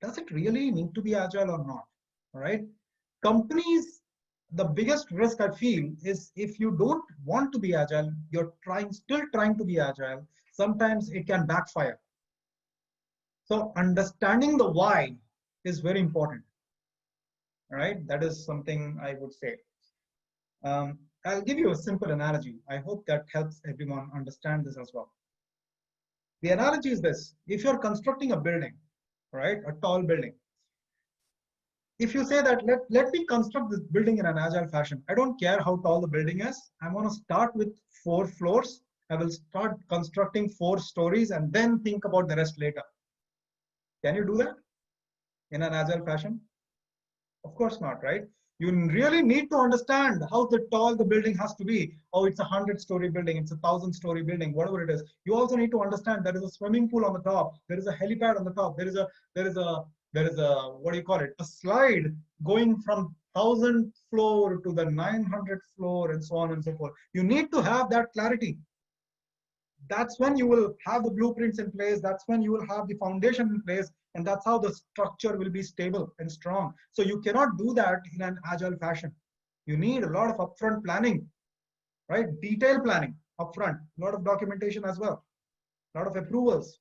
does it really need to be Agile or not, all right? Companies the biggest risk I feel is if you don't want to be agile, you're still trying to be agile, sometimes it can backfire. So understanding the why is very important, right? That is something I would say. I'll give you a simple analogy. I hope that helps everyone understand this as well. The analogy is this: if you're constructing a building, right, a tall building, if you say that let me construct this building in an agile fashion, I don't care how tall the building is, I'm going to start with 4 floors. I will start constructing 4 stories and then think about the rest later. Can you do that in an agile fashion? Of course not, right? You really need to understand how tall the building has to be. Oh, it's a 100-story building, it's a 1,000-story building, whatever it is. You also need to understand there is a swimming pool on the top, there is a helipad on the top, there is a what do you call it? A slide going from 1,000th floor to the 900th floor, and so on and so forth. You need to have that clarity. That's when you will have the blueprints in place. That's when you will have the foundation in place. And that's how the structure will be stable and strong. So you cannot do that in an agile fashion. You need a lot of upfront planning, right? Detailed planning upfront, a lot of documentation as well, a lot of approvals.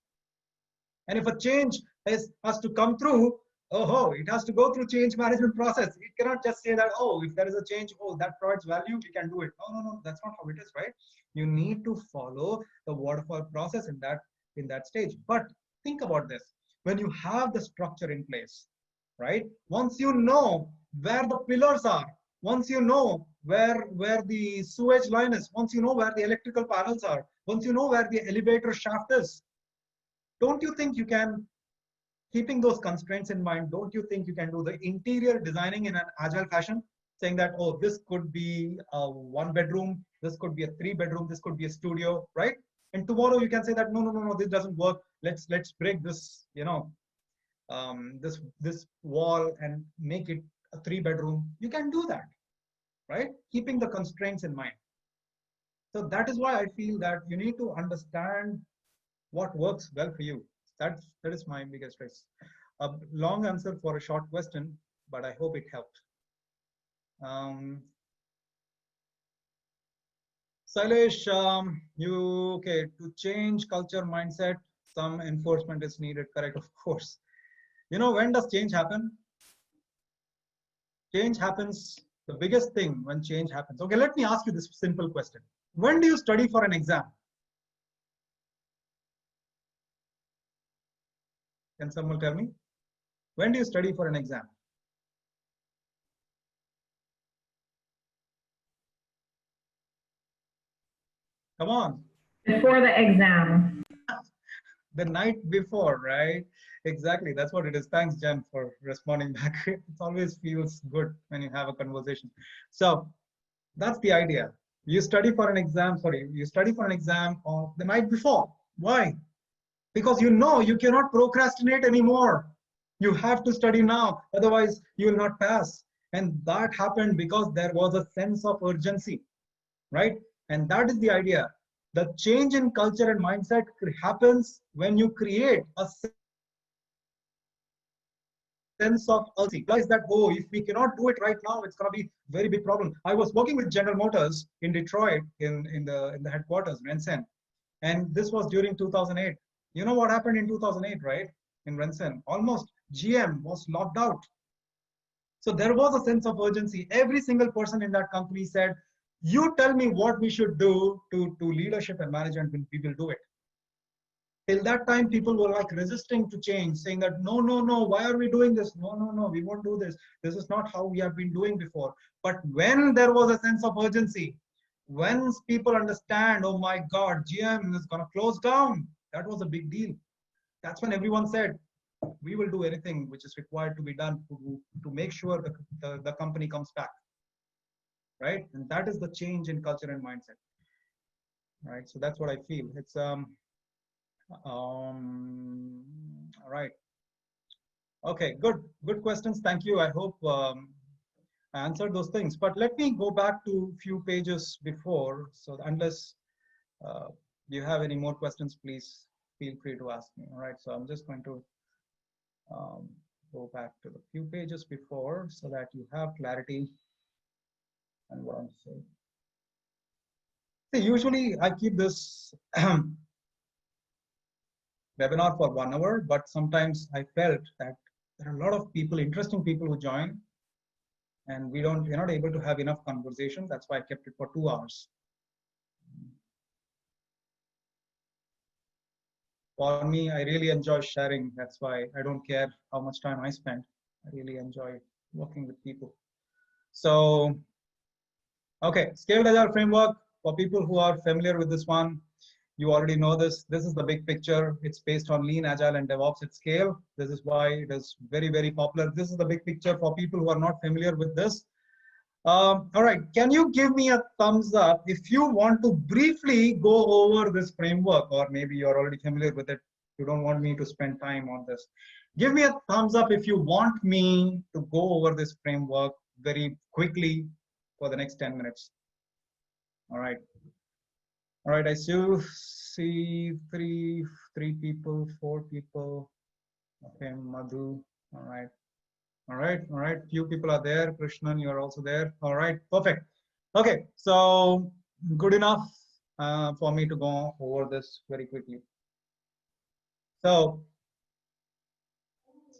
And if a change has to come through, it has to go through change management process. You cannot just say that, oh, if there is a change, oh, that provides value, we can do it. No, that's not how it is, right? You need to follow the waterfall process in that stage. But think about this: when you have the structure in place, right? Once you know where the pillars are, once you know where the sewage line is, once you know where the electrical panels are, once you know where the elevator shaft is, don't you think you can, keeping those constraints in mind, don't you think you can do the interior designing in an agile fashion, saying that, oh, this could be a 1-bedroom, this could be a 3-bedroom, this could be a studio, right? And tomorrow you can say that no, this doesn't work. Let's break this, this wall and make it a 3-bedroom. You can do that, right? Keeping the constraints in mind. So that is why I feel that you need to understand what works well for you. That is my biggest risk. A long answer for a short question, but I hope it helped. Sailesh, to change culture mindset, some enforcement is needed, correct? Of course. When does change happen? Change happens, the biggest thing when change happens. Okay, let me ask you this simple question. When do you study for an exam? Can someone tell me? When do you study for an exam? Come on. Before the exam. The night before, right? Exactly. That's what it is. Thanks, Jen, for responding back. It always feels good when you have a conversation. So that's the idea. You study for an exam, on the night before. Why? Because you cannot procrastinate anymore. You have to study now, otherwise you will not pass. And that happened because there was a sense of urgency, right? And that is the idea. The change in culture and mindset happens when you create a sense of urgency. Realize that, oh, if we cannot do it right now, it's going to be a very big problem. I was working with General Motors in Detroit in the headquarters, Rensen, and this was during 2008. You know what happened in 2008, right? In Rensen, almost GM was locked out. So there was a sense of urgency. Every single person in that company said, you tell me what we should do to leadership and management, we will do it. Till that time, people were like resisting to change, saying that, no, why are we doing this? No, we won't do this. This is not how we have been doing before. But when there was a sense of urgency, when people understand, oh my God, GM is going to close down, that was a big deal. That's when everyone said, we will do anything which is required to be done to make sure the company comes back, right? And that is the change in culture and mindset, right? So that's what I feel. It's all right. Okay, good questions. Thank you. I hope I answered those things. But let me go back to a few pages before. So unless you have any more questions, please feel free to ask me. All right. So I'm just going to go back to the few pages before so that you have clarity. And what I'm saying. See, usually I keep this webinar for 1 hour, but sometimes I felt that there are a lot of people, interesting people who join, and we're not able to have enough conversation. That's why I kept it for 2 hours. For me, I really enjoy sharing. That's why I don't care how much time I spend. I really enjoy working with people. So, okay, Scaled Agile Framework, for people who are familiar with this one, you already know this. This is the big picture. It's based on Lean, Agile, and DevOps at scale. This is why it is very, very popular. This is the big picture for people who are not familiar with this. All right, can you give me a thumbs up if you want to briefly go over this framework, or maybe you're already familiar with it. You don't want me to spend time on this. Give me a thumbs up if you want me to go over this framework very quickly for the next 10 minutes. All right. All right, I see three people, 4 people. Okay, Madhu. All right. All right. Few people are there. Krishnan, you're also there. All right, perfect. Okay, so good enough for me to go over this very quickly. So,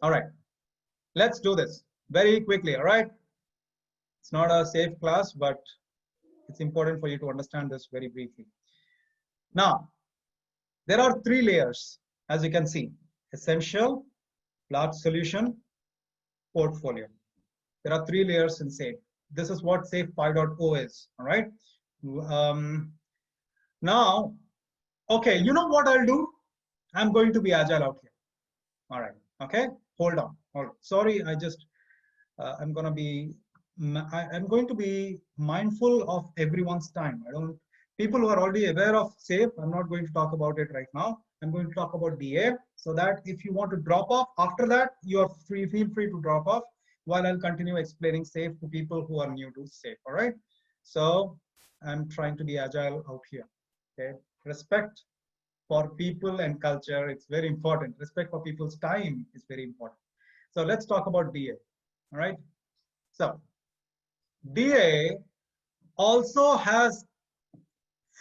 all right, let's do this very quickly. All right. It's not a safe class, but it's important for you to understand this very briefly. Now, there are 3 layers, as you can see: essential, large solution, portfolio. There are 3 layers in SAFe. This is what SAFe 5.0 is. All right. Now, okay, you know what I'll do? I'm going to be agile out here. All right. Okay. Hold on. All right. Sorry, I'm going to be mindful of everyone's time. People who are already aware of SAFe, I'm not going to talk about it right now. I'm going to talk about DA, so that if you want to drop off after that, feel free to drop off while I'll continue explaining SAFe to people who are new to SAFe. All right. So I'm trying to be agile out here. Okay. Respect for people and culture, it's very important. Respect for people's time is very important. So let's talk about DA. All right. So DA also has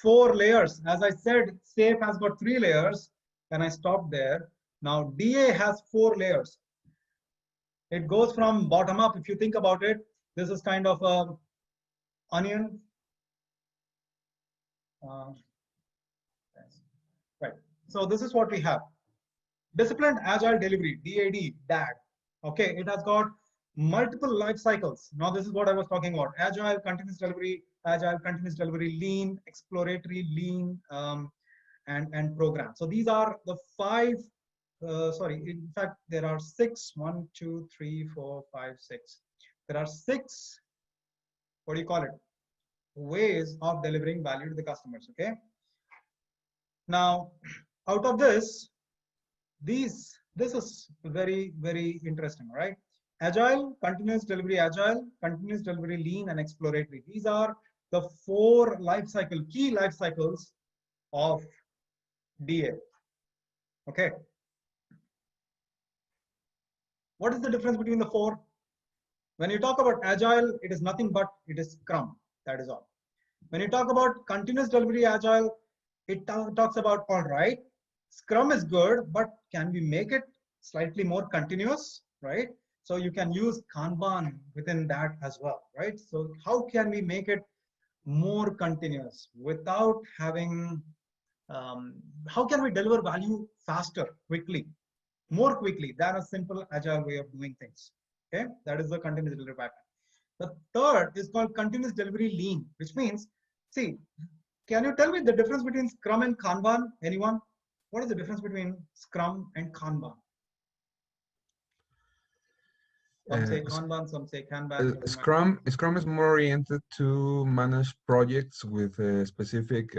4 layers. As I said, SAFe has got 3 layers, and I stopped there. Now DA has 4 layers. It goes from bottom up. If you think about it, this is kind of a onion. Right. So this is what we have. Disciplined Agile Delivery, DAD. Okay, it has got multiple life cycles. Now this is what I was talking about: Agile, Continuous Delivery, Lean, Exploratory, Lean, and Program. So these are the 5. In fact, there are 6. 1, 2, 3, 4, 5, 6. There are 6. What do you call it? Ways of delivering value to the customers. Okay. Now, out of this is very, very interesting, right? Agile, Continuous Delivery, Lean, and Exploratory. These are the 4 key life cycles of DA. Okay. What is the difference between the 4? When you talk about Agile, it is nothing but it is Scrum. That is all. When you talk about Continuous Delivery Agile, it talks about, all right, Scrum is good, but can we make it slightly more continuous, right? So you can use Kanban within that as well, right? So how can we make it more continuous without having, how can we deliver value faster, more quickly than a simple agile way of doing things? Okay, that is the continuous delivery pattern. The third is called continuous delivery lean, which means, see, can you tell me the difference between Scrum and Kanban? Anyone? What is the difference between Scrum and Kanban? Some say Kanban, some say Kanban. Scrum is more oriented to manage projects with a specific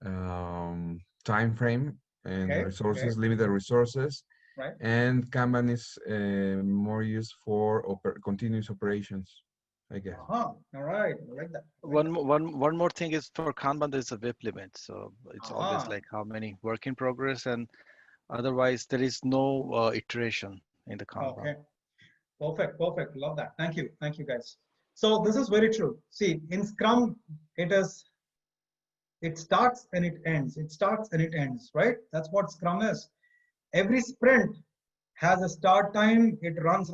time frame and resources, limited resources. Right. And Kanban is more used for continuous operations, I guess. All right, I like that. One more thing is, for Kanban there's a WIP limit, so it's always like how many work in progress, and otherwise there is no iteration in the Kanban. Okay, perfect. Love that. Thank you guys. So this is very true. See, in Scrum, it starts and it ends. It starts and it ends, right? That's what Scrum is. Every sprint has a start time, it runs,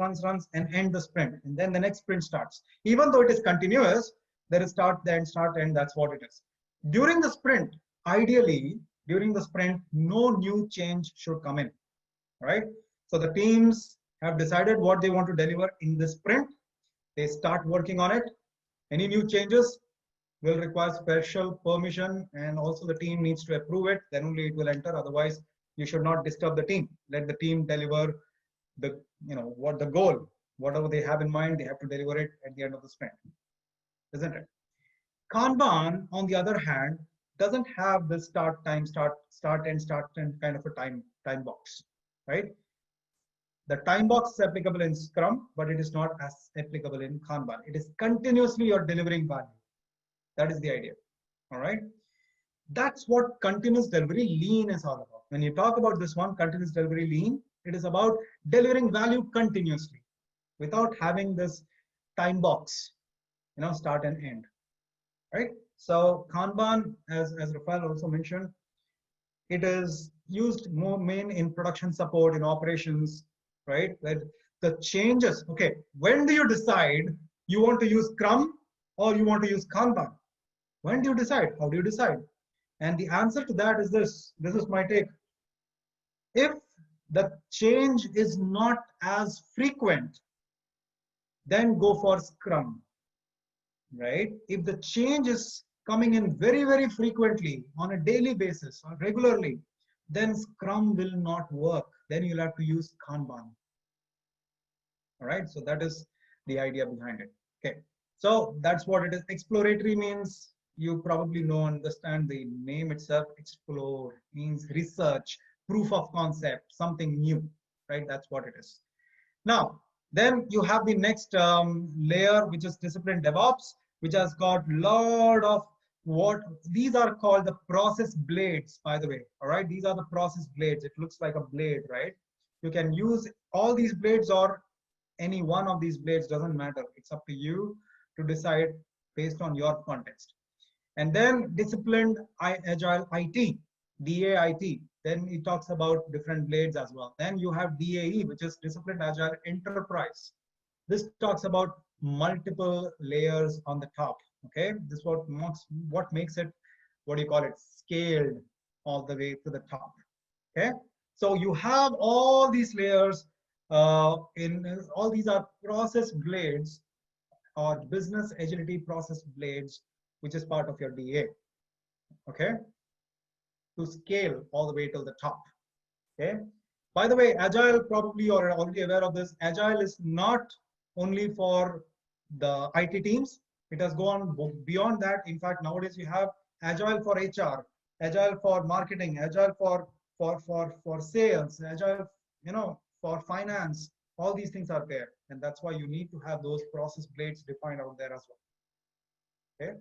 and end the sprint. And then the next sprint starts. Even though it is continuous, there is start, then start, end. That's what it is. During the sprint, ideally, during the sprint, no new change should come in, right? So the teams have decided what they want to deliver in the sprint. They start working on it. Any new changes will require special permission, and also the team needs to approve it. Then only it will enter. Otherwise, you should not disturb the team. Let the team deliver the, what the goal, whatever they have in mind, they have to deliver it at the end of the sprint, isn't it? Kanban, on the other hand, doesn't have the start end kind of a time box, right? The time box is applicable in Scrum, but it is not as applicable in Kanban. It is continuously you're delivering value. That is the idea. All right. That's what continuous delivery lean is all about. When you talk about this one, continuous delivery lean, it is about delivering value continuously without having this time box, start and end. Right. So Kanban, as Rafael also mentioned, it is used more main in production support, in operations, right? That the changes. Okay, when do you decide you want to use Scrum or you want to use Kanban? When do you decide? How do you decide? And the answer to that is this. This is my take. If the change is not as frequent, then go for Scrum, right? If the change is coming in very, very frequently on a daily basis or regularly, then Scrum will not work. Then you'll have to use Kanban. All right, so that is the idea behind it. Okay, so that's what it is. Exploratory means, you probably understand the name itself. Explore means research, proof of concept, something new, right? That's what it is. Now, then you have the next layer, which is discipline DevOps, which has got a lot of these are called the process blades, by the way. All right, these are the process blades. It looks like a blade, right? You can use all these blades or any one of these blades, doesn't matter. It's up to you to decide based on your context. And then disciplined agile IT, DAIT. Then it talks about different blades as well. Then you have DAE, which is disciplined agile enterprise. This talks about multiple layers on the top. Okay, this is what makes it, scaled all the way to the top. Okay, so you have all these layers. All these are process blades or business agility process blades, which is part of your DA. Okay, to scale all the way till the top. Okay, by the way, Agile, probably you're already aware of this. Agile is not only for the IT teams. It has gone beyond that. In fact, nowadays you have Agile for HR, Agile for marketing, Agile for sales, Agile, for finance. All these things are there, and that's why you need to have those process blades defined out there as well. Okay.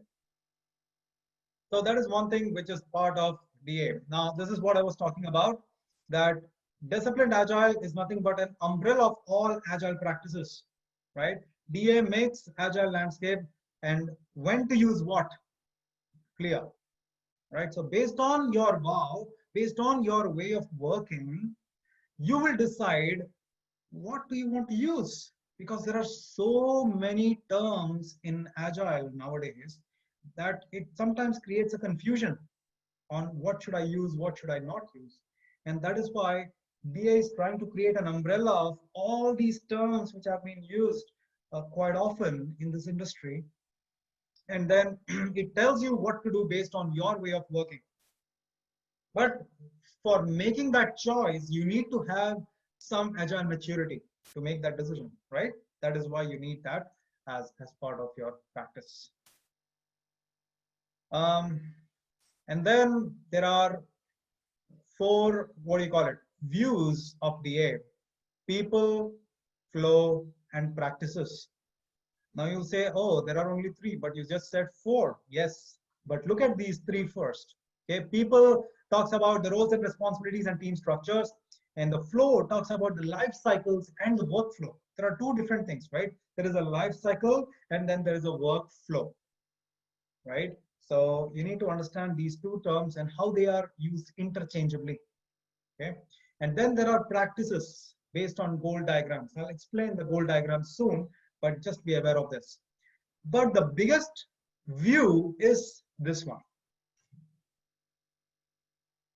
So that is one thing which is part of DA. Now, this is what I was talking about, that disciplined agile is nothing but an umbrella of all agile practices, right? DA makes agile landscape and when to use what clear, right? So based on your based on your way of working, you will decide what do you want to use, because there are so many terms in agile nowadays that it sometimes creates a confusion on what should I use, what should I not use. And that is why DA is trying to create an umbrella of all these terms which have been used quite often in this industry. And then it tells you what to do based on your way of working. But for making that choice, you need to have some agile maturity to make that decision, right? That is why you need that as part of your practice. And then there are 4, views of DA: people, flow, and practices. Now you say, oh, there are only 3, but you just said 4. Yes, but look at these 3 first. Okay, people talks about the roles and responsibilities and team structures, and the flow talks about the life cycles and the workflow. there are two different things, right? There is a life cycle and then there is a workflow, right? So you need to understand these two terms and how they are used interchangeably, okay? And then there are practices based on goal diagrams. I'll explain the goal diagrams soon, but just be aware of this. But the biggest view is this one,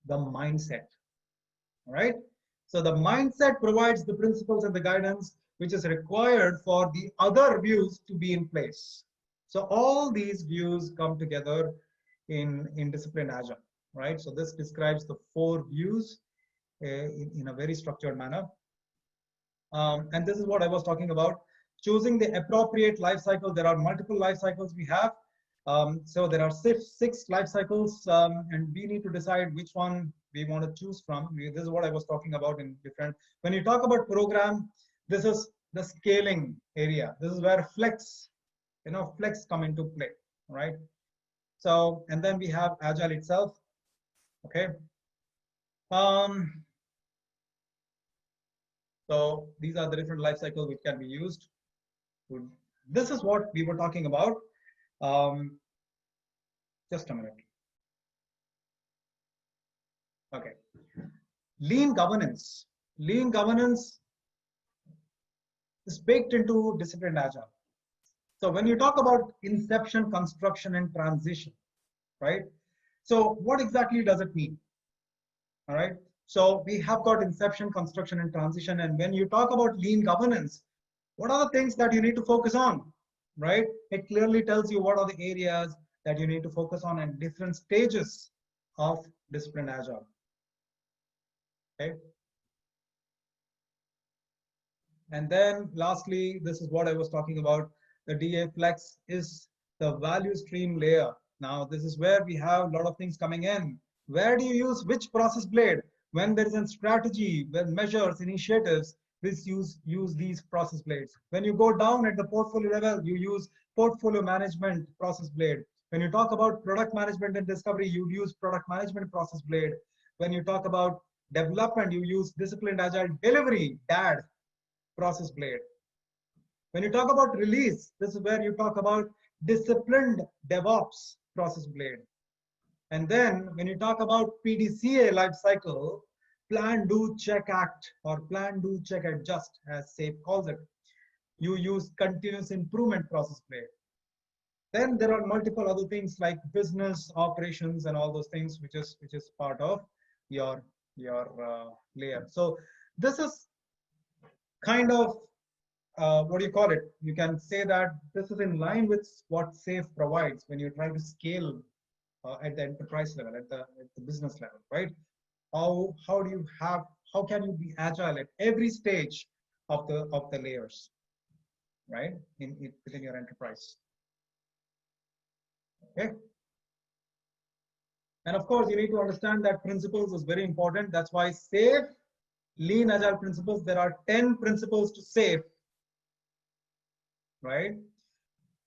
the mindset, all right? So the mindset provides the principles and the guidance which is required for the other views to be in place. So all these views come together in disciplined agile, right? So this describes the 4 views in a very structured manner. And this is what I was talking about, choosing the appropriate life cycle. There are multiple life cycles we have. So there are 6 life cycles, and we need to decide which one we want to choose from. This is what I was talking about in different. When you talk about program, this is the scaling area. This is where flex come into play, right? So, and then we have agile itself. Okay. So these are the different life cycles which can be used. This is what we were talking about. Just a minute. Okay. Lean governance. Lean governance is baked into disciplined agile. So when you talk about inception, construction, and transition, right? So what exactly does it mean? All right. So we have got inception, construction, and transition. And when you talk about lean governance, what are the things that you need to focus on, right? It clearly tells you what are the areas that you need to focus on and different stages of disciplined agile. Okay. And then lastly, this is what I was talking about. The DA flex is the value stream layer. Now, this is where we have a lot of things coming in. Where do you use which process blade? When there is a strategy, when measures, initiatives, please use these process blades. When you go down at the portfolio level, you use portfolio management process blade. When you talk about product management and discovery, you use product management process blade. When you talk about development, you use disciplined agile delivery, DAD, process blade. When you talk about release, this is where you talk about disciplined DevOps process blade. And then when you talk about PDCA life cycle, plan, do, check, act, or plan, do, check, adjust, as SAFe calls it, you use continuous improvement process blade. Then there are multiple other things like business operations and all those things, which is part of your layer. So this is kind of what do you call it? You can say that this is in line with what SAFe provides when you're trying to scale at the enterprise level, at the business level, right? How can you be agile at every stage of the layers, right? Within your enterprise. Okay. And of course, you need to understand that principles is very important. That's why SAFe, lean agile principles, there are 10 principles to SAFe, right?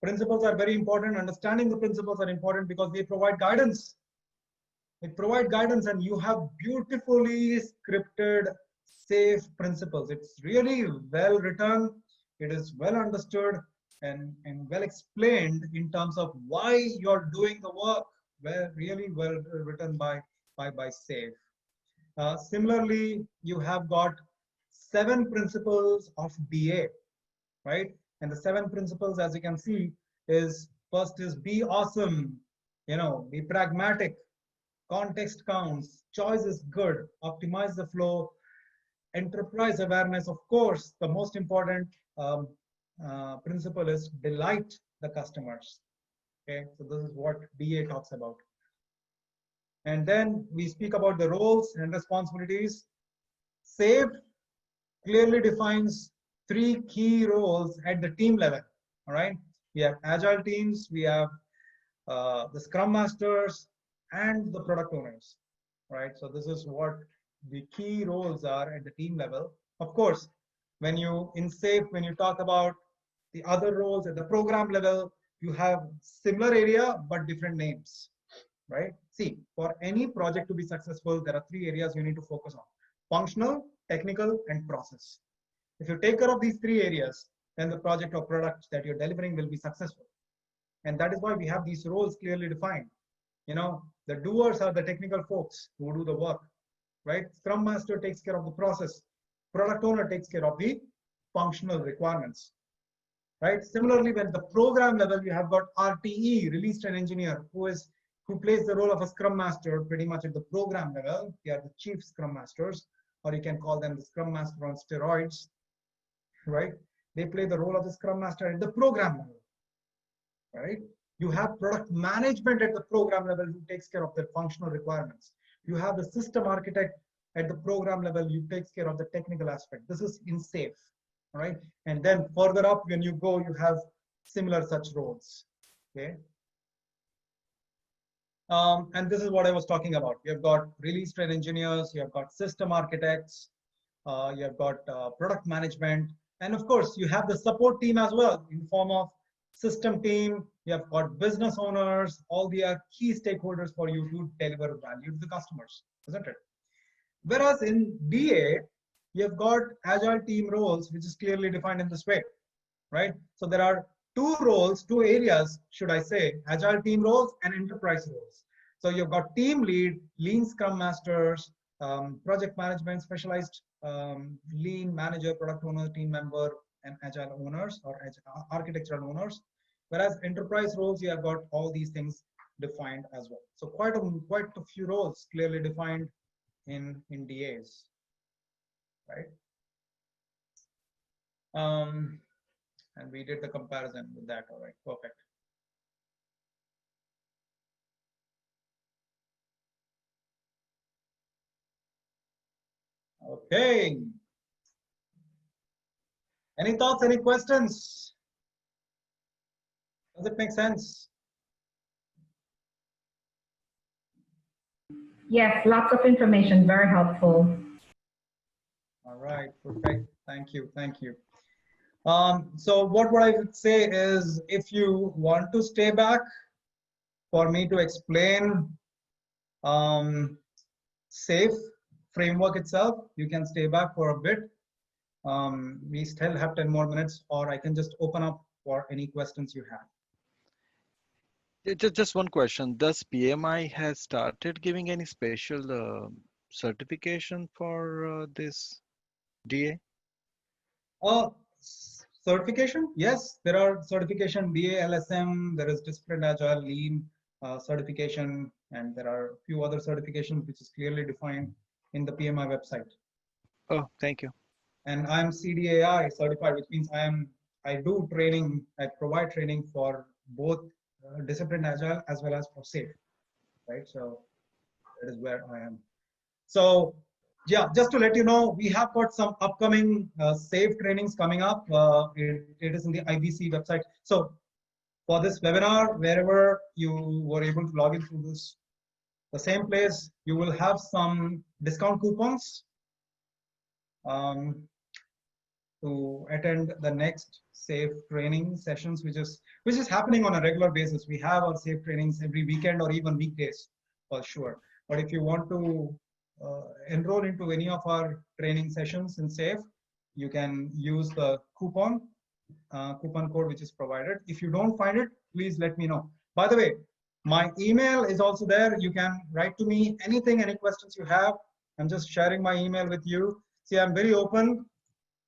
Principles are very important. Understanding the principles are important because they provide guidance. They provide guidance, and you have beautifully scripted SAFe principles. It's really well written. It is well understood and well explained in terms of why you're doing the work. Really well written by SAFe. Similarly, you have got 7 principles of DA, right? And the 7 principles, as you can see, is first is be awesome, be pragmatic, context counts, choice is good, optimize the flow, enterprise awareness. Of course, the most important principle is delight the customers. Okay, so this is what DA talks about. And then we speak about the roles and responsibilities. SAFe clearly defines 3 key roles at the team level. All right, we have agile teams, we have the scrum masters, and the product owners. Right, so this is what the key roles are at the team level. Of course, when you in SAFe, when you talk about the other roles at the program level, you have similar area but different names. Right, see, for any project to be successful, there are 3 areas you need to focus on: functional, technical, and process. If you take care of these three areas, then the project or product that you're delivering will be successful. And that is why we have these roles clearly defined. You know, the doers are the technical folks who do the work, right? Scrum Master takes care of the process. Product owner takes care of the functional requirements, right? Similarly, when the program level, you have got RTE, release train engineer, who plays the role of a Scrum Master pretty much at the program level. They are the chief Scrum Masters, or you can call them the Scrum Master on steroids, right? They play the role of the Scrum Master at the program level, right? You have product management at the program level who takes care of the functional requirements. You have the system architect at the program level who takes care of the technical aspect. This is in SAFe, right? And then further up when you go, you have similar such roles, okay? And this is what I was talking about. You have got release train engineers, you have got system architects, you have got product management, and of course, you have the support team as well in the form of system team. You have got business owners, all the key stakeholders for you to deliver value to the customers, isn't it? Whereas in DA, you have got agile team roles, which is clearly defined in this way, right? So there are two roles, two areas, should I say, agile team roles and enterprise roles. So you've got team lead, lean scrum masters, project management, specialized lean manager, product owner, team member, and agile owners or architectural owners. Whereas enterprise roles, you have got all these things defined as well. So quite a few roles clearly defined in DAs, right? And we did the comparison with that. All right, perfect. Okay. Any thoughts, any questions? Does it make sense? Yes, lots of information, very helpful. All right, perfect. Thank you, thank you. So what I would say is, if you want to stay back for me to explain SAFe framework itself, you can stay back for a bit. We still have 10 more minutes, or I can just open up for any questions you have. Just one question. Does PMI has started giving any special certification for this DA? Certification? Yes, there are certification DA, LSM, there is Disciplined Agile, Lean certification, and there are a few other certifications which is clearly defined in the PMI website. Oh, thank you. And I'm CDAI certified, which means I do training, I provide training for both Disciplined Agile as well as for SAFe, right? So that is where I am. So yeah, just to let you know, we have got some upcoming SAFe trainings coming up. It is in the IBC website. So for this webinar, wherever you were able to log in through this, the same place, you will have some discount coupons to attend the next SAFe training sessions, which is happening on a regular basis. We have our SAFe trainings every weekend or even weekdays for sure. But if you want to enroll into any of our training sessions in SAFe, you can use the coupon code which is provided. If you don't find it, please let me know. By the way, my email is also there. You can write to me anything, any questions you have. I'm just sharing my email with you. See, I'm very open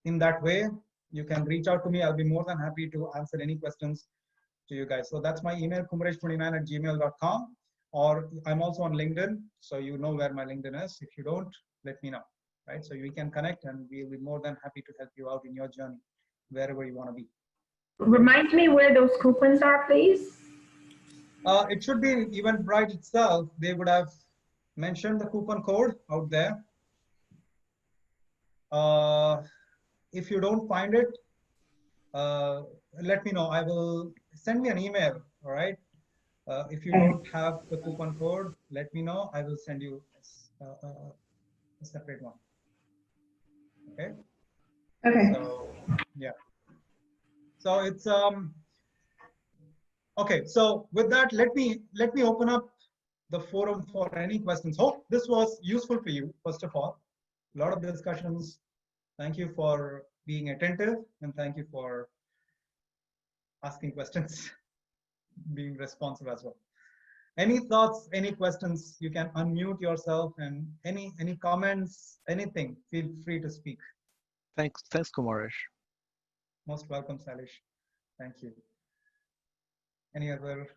in that way. You can reach out to me. I'll be more than happy to answer any questions to you guys. So that's my email, kumaresh29@gmail.com, or I'm also on LinkedIn. So you know where my LinkedIn is. If you don't, let me know, right? So we can connect and we'll be more than happy to help you out in your journey, wherever you want to be. Remind me where those coupons are, please. It should be Eventbrite itself. They would have mentioned the coupon code out there. If you don't find it, let me know. I will send me an email, all right? If you don't have the coupon code, let me know. I will send you a separate one, okay? Okay. So, yeah. So it's, okay, so with that, let me open up the forum for any questions. Hope this was useful for you, first of all. A lot of discussions. Thank you for being attentive, and thank you for asking questions, being responsive as well. Any thoughts, any questions? You can unmute yourself, and any comments, anything, feel free to speak. Thanks, Kumaresh. Most welcome, Salish. Thank you. Any other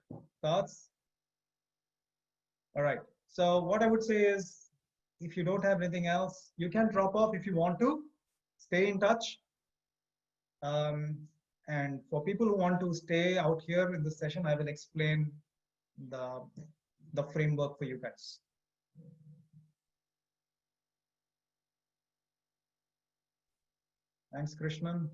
thoughts? All right. So what I would say is, if you don't have anything else, you can drop off if you want to. Stay in touch. And for people who want to stay out here in this session, I will explain the framework for you guys. Thanks, Krishnan.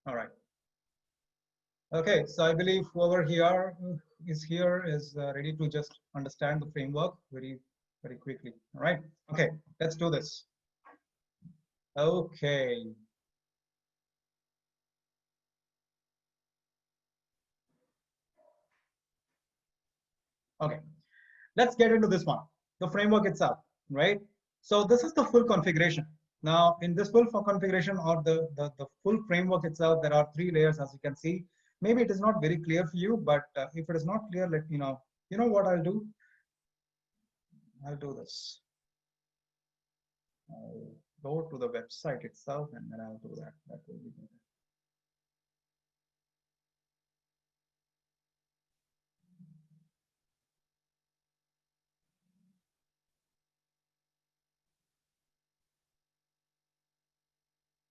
All right. Okay, so I believe whoever here is ready to just understand the framework very quickly. All right. Okay, let's do this. Okay. Okay, let's get into this one, the framework itself, right? So this is the full configuration. Now, in this full configuration or the full framework itself, there are 3 layers, as you can see. Maybe it is not very clear for you, but if it is not clear, let me know. You know what I'll do? I'll do this. I'll go to the website itself, and then I'll do that. That will be good.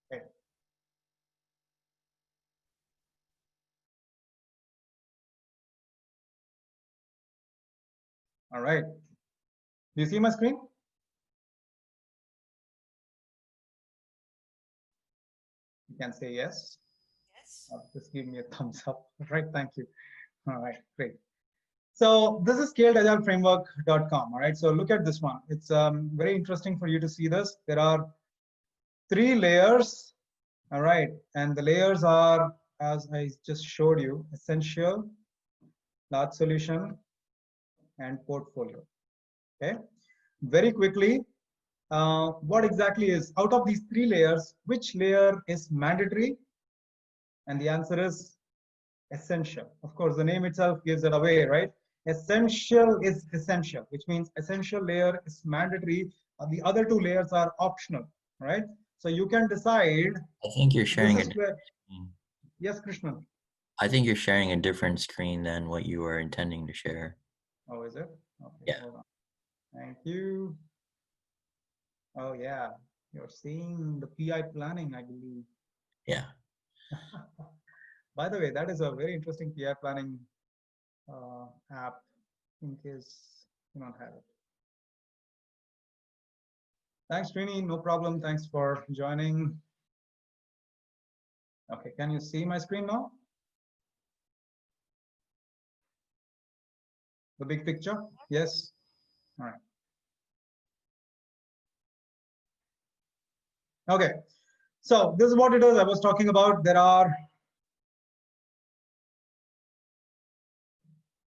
Okay. All right. Do you see my screen? You can say yes. Yes. Just give me a thumbs up. All right. Thank you. All right. Great. So this is scaledagilepFramework.com. All right. So look at this one. It's very interesting for you to see this. There are 3 layers. All right. And the layers are, as I just showed you, essential, large solution, and portfolio. Okay. Very quickly, what exactly is out of these 3 layers, which layer is mandatory? And the answer is essential. Of course, the name itself gives it away, right? Essential is essential, which means essential layer is mandatory. The other 2 layers are optional, right? So you can decide. I think you're sharing a screen. Yes, Krishna. I think you're sharing a different screen than what you were intending to share. Oh, is it? Okay, yeah. Hold on. Thank you. Oh, yeah. You're seeing the PI planning, I believe. Yeah. By the way, that is a very interesting PI planning app, in case you don't have it. Thanks, Trini. No problem. Thanks for joining. Okay, can you see my screen now? The big picture? Yes. All right. Okay. So this is what it is I was talking about. There are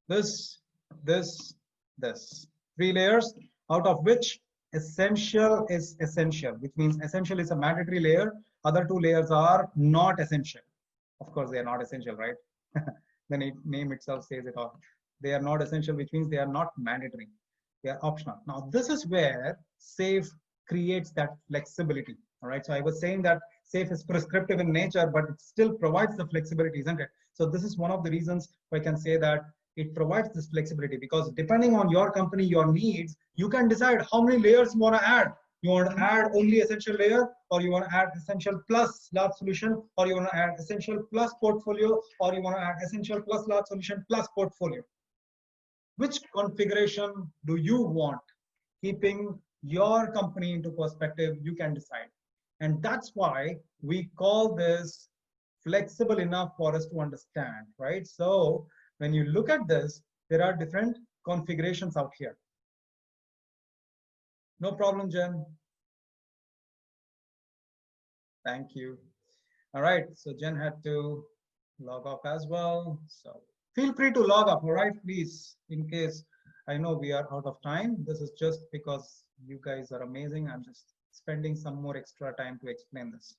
this, 3 layers, out of which essential is essential, which means essential is a mandatory layer. Other 2 layers are not essential. Of course, they are not essential, right? The name itself says it all. They are not essential, which means they are not mandatory. They are optional. Now, this is where SAFe creates that flexibility. All right. So I was saying that SAFe is prescriptive in nature, but it still provides the flexibility, isn't it? So this is one of the reasons I can say that it provides this flexibility, because depending on your company, your needs, you can decide how many layers you want to add. You want to add only essential layer, or you want to add essential plus large solution, or you want to add essential plus portfolio, or you want to add essential plus large solution plus portfolio. Which configuration do you want? Keeping your company into perspective, you can decide. And that's why we call this flexible enough for us to understand, right? So when you look at this, there are different configurations out here. No problem, Jen. Thank you. All right, so Jen had to log off as well. So feel free to log up, all right, please, in case I know we are out of time. This is just because you guys are amazing. I'm just spending some more extra time to explain this.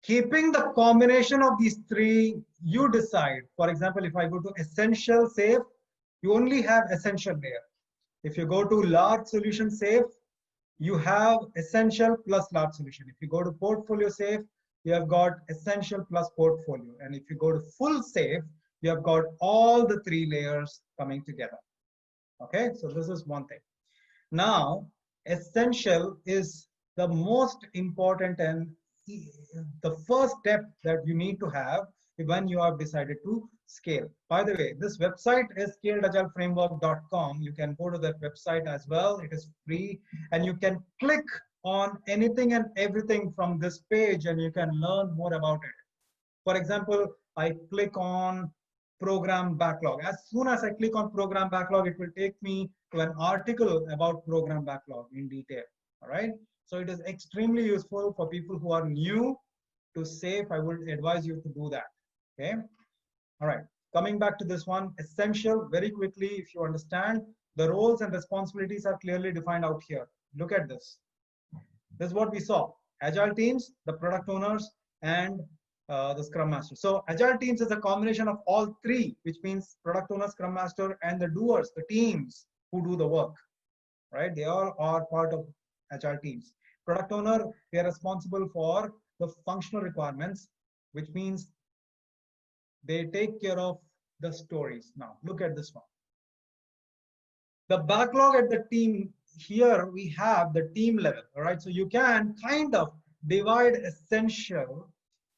Keeping the combination of these three, you decide. For example, if I go to essential safe, you only have essential layer. If you go to large solution safe, you have essential plus large solution. If you go to portfolio safe, you have got essential plus portfolio. And if you go to full safe, you have got all the three layers coming together. Okay, so this is one thing. Now, essential is the most important and the first step that you need to have when you have decided to scale. By the way, this website is scaledagilephremawork.com. You can go to that website as well. It is free, and you can click on anything and everything from this page, and you can learn more about it. For example, I click on program backlog. As soon as I click on program backlog, it will take me to an article about program backlog in detail. All right. So it is extremely useful for people who are new to SAFe. I would advise you to do that. Okay. All right. Coming back to this one, essential, very quickly, if you understand, the roles and responsibilities are clearly defined out here. Look at this. This is what we saw. Agile teams, the product owners, and the Scrum Master. So Agile teams is a combination of all three, which means product owner, Scrum Master, and the doers, the teams who do the work, right? They all are part of Agile teams. Product owner, they are responsible for the functional requirements, which means they take care of the stories. Now, look at this one. The backlog at the team, here we have the team level, all right? So you can kind of divide essential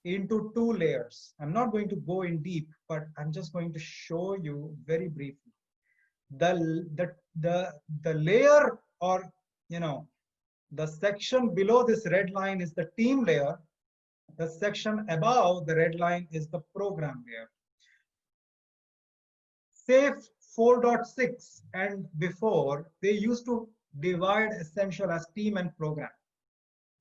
into two layers. I'm not going to go in deep, but I'm just going to show you very briefly. The layer, or the section below this red line is the team layer. The section above the red line is the program layer. SAFe 4.6 and before, they used to divide essential as team and program.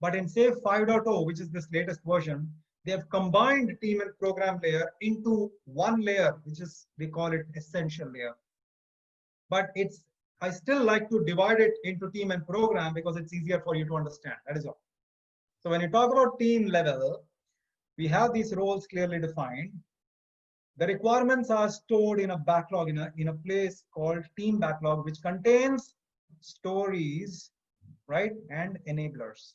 But in SAFe 5.0, which is this latest version, they have combined team and program layer into one layer, which is, they call it essential layer. But I still like to divide it into team and program because it's easier for you to understand. That is all. So when you talk about team level, we have these roles clearly defined. The requirements are stored in a backlog, in a place called team backlog, which contains stories, right, and enablers.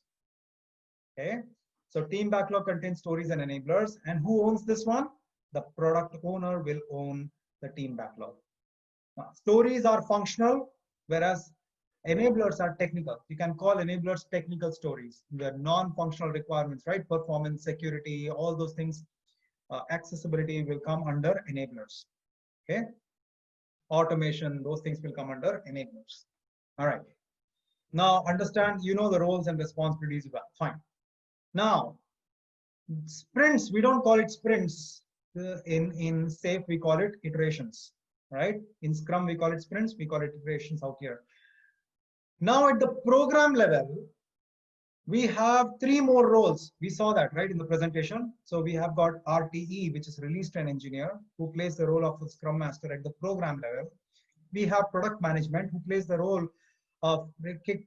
Okay. So team backlog contains stories and enablers. And who owns this one? The product owner will own the team backlog. Now, stories are functional, whereas enablers are technical. You can call enablers technical stories. They're non-functional requirements, right? Performance, security, all those things, accessibility will come under enablers. Okay. Automation, those things will come under enablers. All right. Now understand, the roles and responsibilities well. Fine. Now, sprints, we don't call it sprints. In SAFe, we call it iterations, right? In Scrum, we call it sprints, we call it iterations out here. Now, at the program level, we have three more roles. We saw that, right, in the presentation. So we have got RTE, which is release train engineer, who plays the role of a Scrum Master at the program level. We have product management, who plays the role of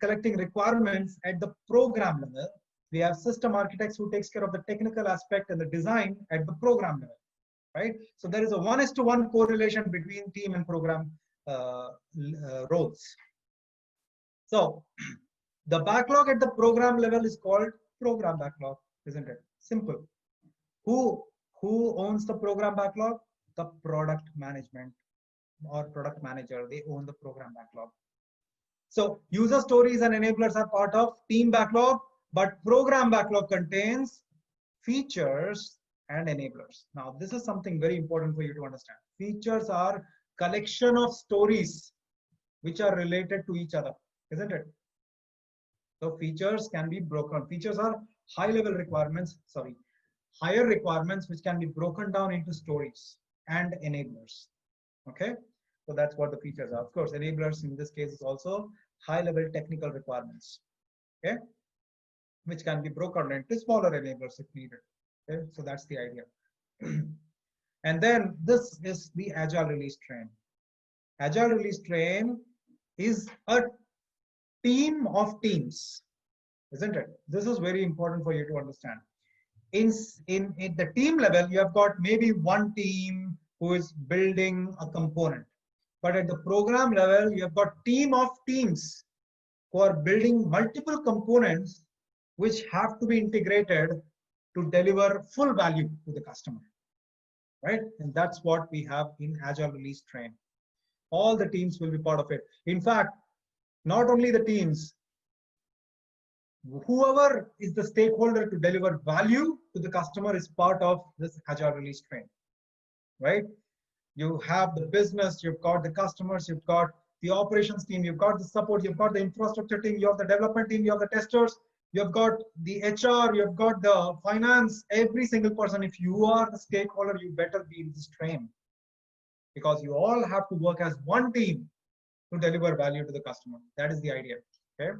collecting requirements at the program level. We have system architects who takes care of the technical aspect and the design at the program level, right? So there is a 1:1 correlation between team and program roles. So the backlog at the program level is called program backlog, isn't it? Simple. Who owns the program backlog? The product management or product manager. They own the program backlog. So user stories and enablers are part of team backlog, but program backlog contains features and enablers. Now, this is something very important for you to understand. Features are collection of stories which are related to each other, isn't it? So features can be broken. Features are high-level requirements, higher requirements which can be broken down into stories and enablers. Okay, so that's what the features are. Of course, enablers in this case is also high-level technical requirements. Okay, which can be broken into smaller enablers if needed. Okay, so that's the idea. And then this is the Agile release train. Agile release train is a team of teams, isn't it? This is very important for you to understand. In the team level, you have got maybe one team who is building a component. But at the program level, you have got team of teams who are building multiple components which have to be integrated to deliver full value to the customer, right? And that's what we have in Agile Release Train. All the teams will be part of it. In fact, not only the teams, whoever is the stakeholder to deliver value to the customer is part of this Agile Release Train, right? You have the business, you've got the customers, you've got the operations team, you've got the support, you've got the infrastructure team, you have the development team, you have the testers, you've got the HR, you've got the finance, every single person. If you are the stakeholder, you better be in this train, because you all have to work as one team to deliver value to the customer. That is the idea, okay?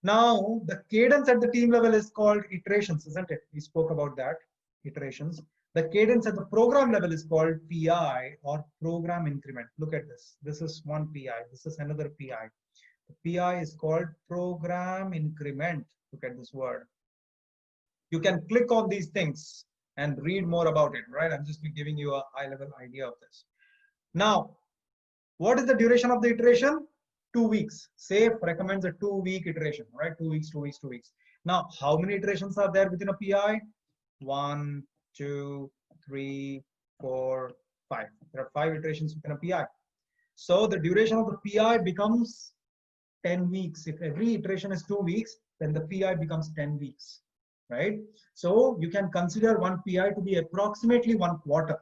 Now, the cadence at the team level is called iterations, isn't it? We spoke about that, iterations. The cadence at the program level is called PI, or program increment. Look at this. This is one PI. This is another PI. The PI is called program increment. Look at this word. You can click on these things and read more about it, right? I'm just giving you a high-level idea of this. Now, what is the duration of the iteration? 2 weeks. SAFe recommends a 2-week iteration, right? 2 weeks, 2 weeks, 2 weeks. Now, how many iterations are there within a PI? 1, 2, 3, 4, 5. There are 5 iterations within a PI. So the duration of the PI becomes 10 weeks. If every iteration is 2 weeks, then the PI becomes 10 weeks, right? So you can consider one PI to be approximately 1 quarter,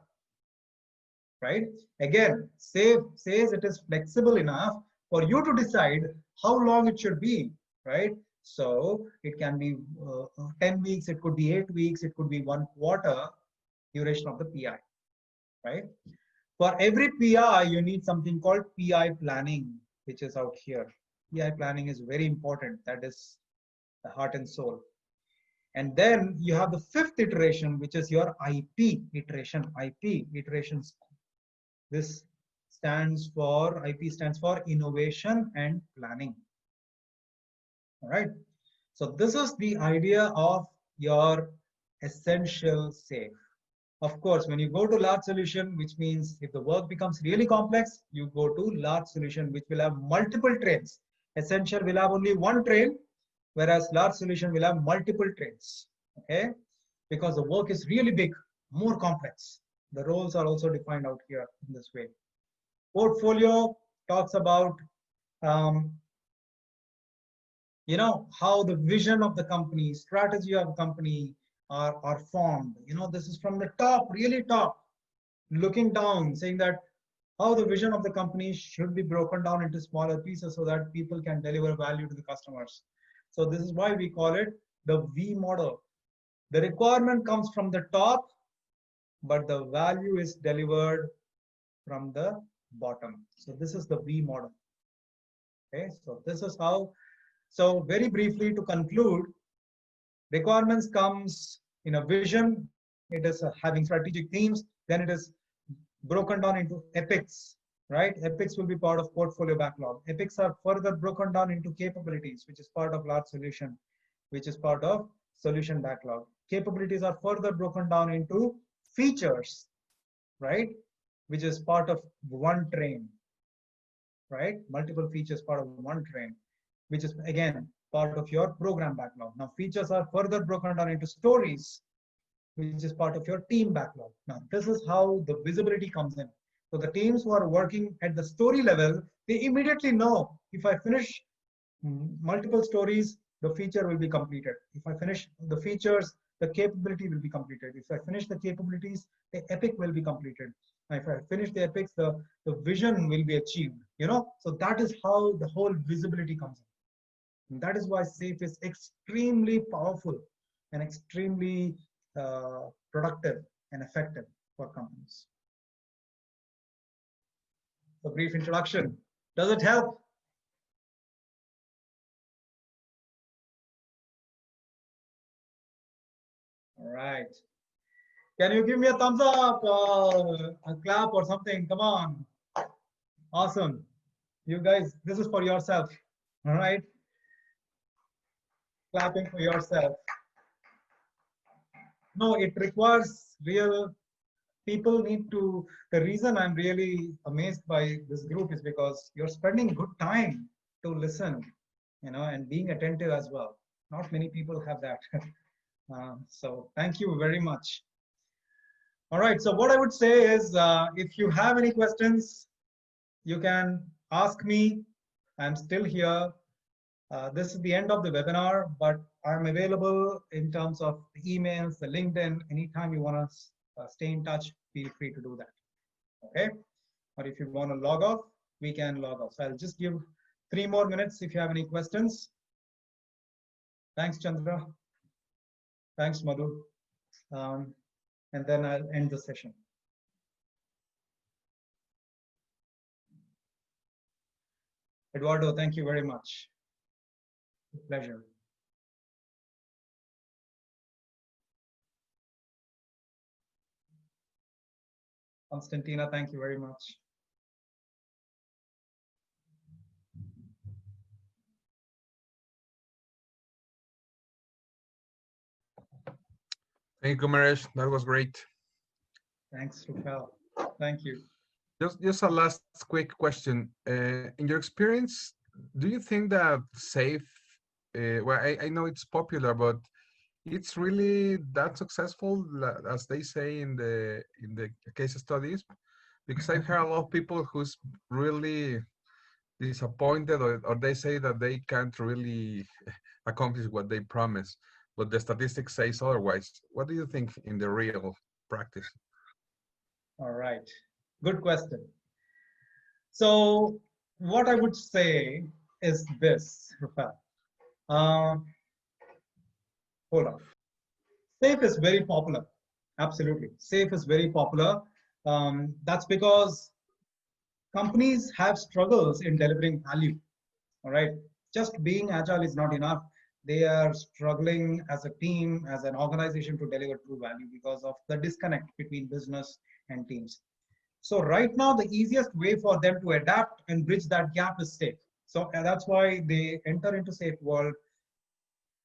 right? Again, SAFe says it is flexible enough for you to decide how long it should be, right? So it can be 10 weeks, it could be 8 weeks, it could be 1 quarter duration of the PI, right? For every PI, you need something called PI planning, which is out here. PI planning is very important. That is the heart and soul. And then you have the 5th iteration, which is your IP iteration. IP iterations. This stands for, IP stands for innovation and planning. All right. So this is the idea of your essential SAFe. Of course, when you go to large solution, which means if the work becomes really complex, you go to large solution, which will have multiple trains. Essential will have only one train, whereas large solution will have multiple trains. Okay, because the work is really big, more complex. The roles are also defined out here in this way. Portfolio talks about how the vision of the company, strategy of the company are formed. This is from the top, really top, looking down, saying that how the vision of the company should be broken down into smaller pieces so that people can deliver value to the customers. So this is why we call it the V model. The requirement comes from the top, but the value is delivered from the bottom. So this is the V model. Okay, so this is how. So very briefly to conclude, requirements comes in a vision, then it is having strategic themes, then it is broken down into epics, right? Epics will be part of portfolio backlog. Epics are further broken down into capabilities, which is part of large solution, which is part of solution backlog. Capabilities are further broken down into features, right? Which is part of one train, right? Multiple features part of one train, which is again part of your program backlog. Now features are further broken down into stories, which is part of your team backlog. Now this is how the visibility comes in. So the teams who are working at the story level, they immediately know if I finish multiple stories, the feature will be completed. If I finish the features, the capability will be completed. If I finish the capabilities, the epic will be completed. If I finish the epics, the vision will be achieved. So that is how the whole visibility comes in. And that is why SAFe is extremely powerful and extremely productive and effective for companies. A brief introduction. Does it help? All right. Can you give me a thumbs up, a clap or something? Come on. Awesome. You guys, this is for yourself. All right. Clapping for yourself. No, it requires real people need to. The reason I'm really amazed by this group is because you're spending good time to listen, and being attentive as well. Not many people have that. So thank you very much. All right. So what I would say is, if you have any questions, you can ask me. I'm still here. This is the end of the webinar, but I'm available in terms of the emails, the LinkedIn. Anytime you want to stay in touch, feel free to do that. Okay. Or if you want to log off, we can log off. So I'll just give 3 more minutes if you have any questions. Thanks, Chandra. Thanks, Madhu. And then I'll end the session. Eduardo, thank you very much. Pleasure. Constantina, thank you very much. Thank you, Kumaresh. That was great. Thanks, Rufel. Thank you. Just a last quick question. In your experience, do you think that SAFe, well, I know it's popular, but it's really that successful as they say in the case studies? Because I've heard a lot of people who's really disappointed, or they say that they can't really accomplish what they promise, but the statistics says otherwise. What do you think in the real practice? All right. Good question. So what I would say is this, Rufal. Hold on. SAFe is very popular. Absolutely. SAFe is very popular. That's because companies have struggles in delivering value. All right. Just being agile is not enough. They are struggling as a team, as an organization, to deliver true value because of the disconnect between business and teams. So right now, the easiest way for them to adapt and bridge that gap is SAFe. So that's why they enter into SAFe world.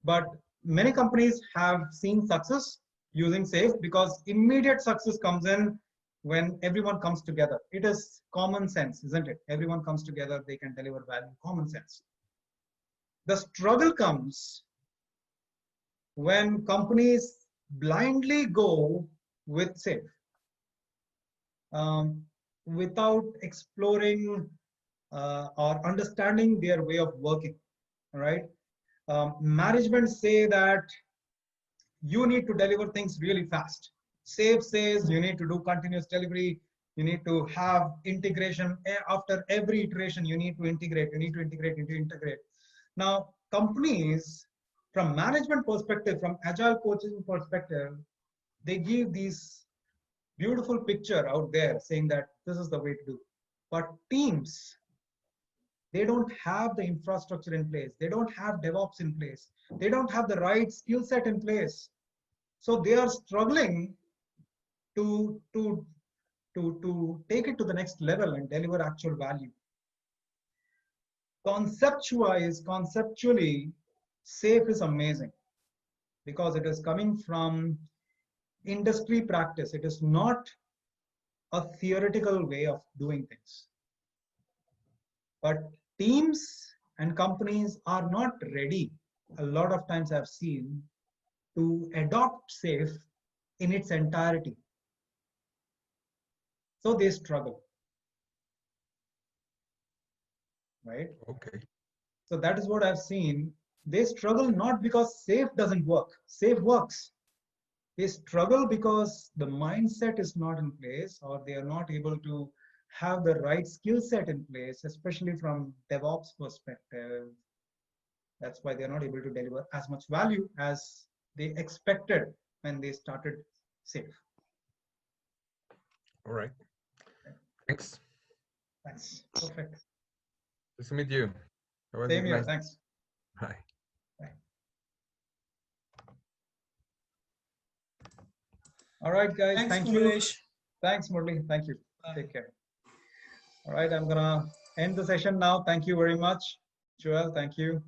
But many companies have seen success using SAFe because immediate success comes in when everyone comes together. It is common sense, isn't it? Everyone comes together, they can deliver value, common sense. The struggle comes when companies blindly go with SAFe without exploring or understanding their way of working. All right. Management say that you need to deliver things really fast. SAFe says you need to do continuous delivery. You need to have integration after every iteration. You need to integrate. You need to integrate. Now, companies, from management perspective, from agile coaching perspective, they give these beautiful picture out there saying that this is the way to do. But teams, they don't have the infrastructure in place. They don't have DevOps in place. They don't have the right skill set in place. So they are struggling to take it to the next level and deliver actual value. Conceptually, SAFe is amazing because it is coming from industry practice. It is not a theoretical way of doing things. But teams and companies are not ready, a lot of times I've seen, to adopt SAFe in its entirety. So they struggle. Right? Okay. So that is what I've seen. They struggle not because SAFe doesn't work. SAFe works. They struggle because the mindset is not in place, or they are not able to have the right skill set in place, especially from DevOps perspective. That's why they're not able to deliver as much value as they expected when they started SAFe. All right. Thanks. Thanks. Perfect. Nice to meet you. Same here. Thanks. Bye. Bye. All right, guys. Thanks, Thank Kumaresh. you. Thanks, Murli. Thank you. Bye. Take care. All right, I'm gonna end the session now. Thank you very much, Joel. Thank you.